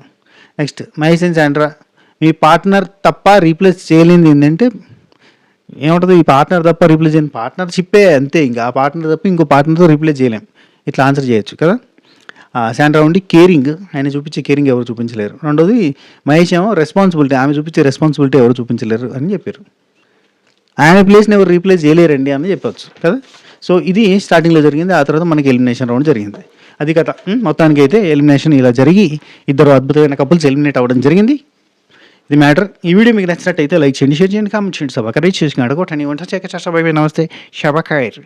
Next Mahesh and Sandra, me partner తప్ప రీప్లేస్ చేయలేనిది ఏంటంటే ఏముంటుంది, ఈ పార్ట్నర్ తప్ప రీప్లేస్ చేయని పార్ట్నర్షిప్పే అంతే. ఇంకా ఆ పార్ట్నర్ తప్ప ఇంకో పార్ట్నర్తో రీప్లేస్ చేయలేం. ఇట్లా ఆన్సర్ చేయొచ్చు కదా. శాండ్రా ఉండి కేరింగ్, ఆయన చూపించే కేరింగ్ ఎవరు చూపించలేరు. రెండోది మహేష్ ఏమో రెస్పాన్సిబిలిటీ, ఆమె చూపించే రెస్పాన్సిబిలిటీ ఎవరు చూపించలేరు అని చెప్పారు. ఆయన ప్లేస్ని ఎవరు రీప్లేస్ చేయలేరండి అని చెప్పవచ్చు కదా. సో ఇది స్టార్టింగ్లో జరిగింది. ఆ తర్వాత మనకి ఎలిమినేషన్ రౌండ్ జరిగింది. అది కథ. మొత్తానికి అయితే ఎలిమినేషన్ ఇలా జరిగి ఇద్దరు అద్భుతమైన కపుల్స్ ఎలిమినేట్ అవ్వడం జరిగింది. ఇది మ్యాటర్. ఈ వీడియో మీకు నచ్చినట్టయితే లైక్ చేయండి, షేర్ చేయండి, కామెంట్ చేయండి, సభ రీచ్ చేసి అడగొట్టండి. వంట చేక చేస్తా. బై బై, నమస్తే, శబకాయర్.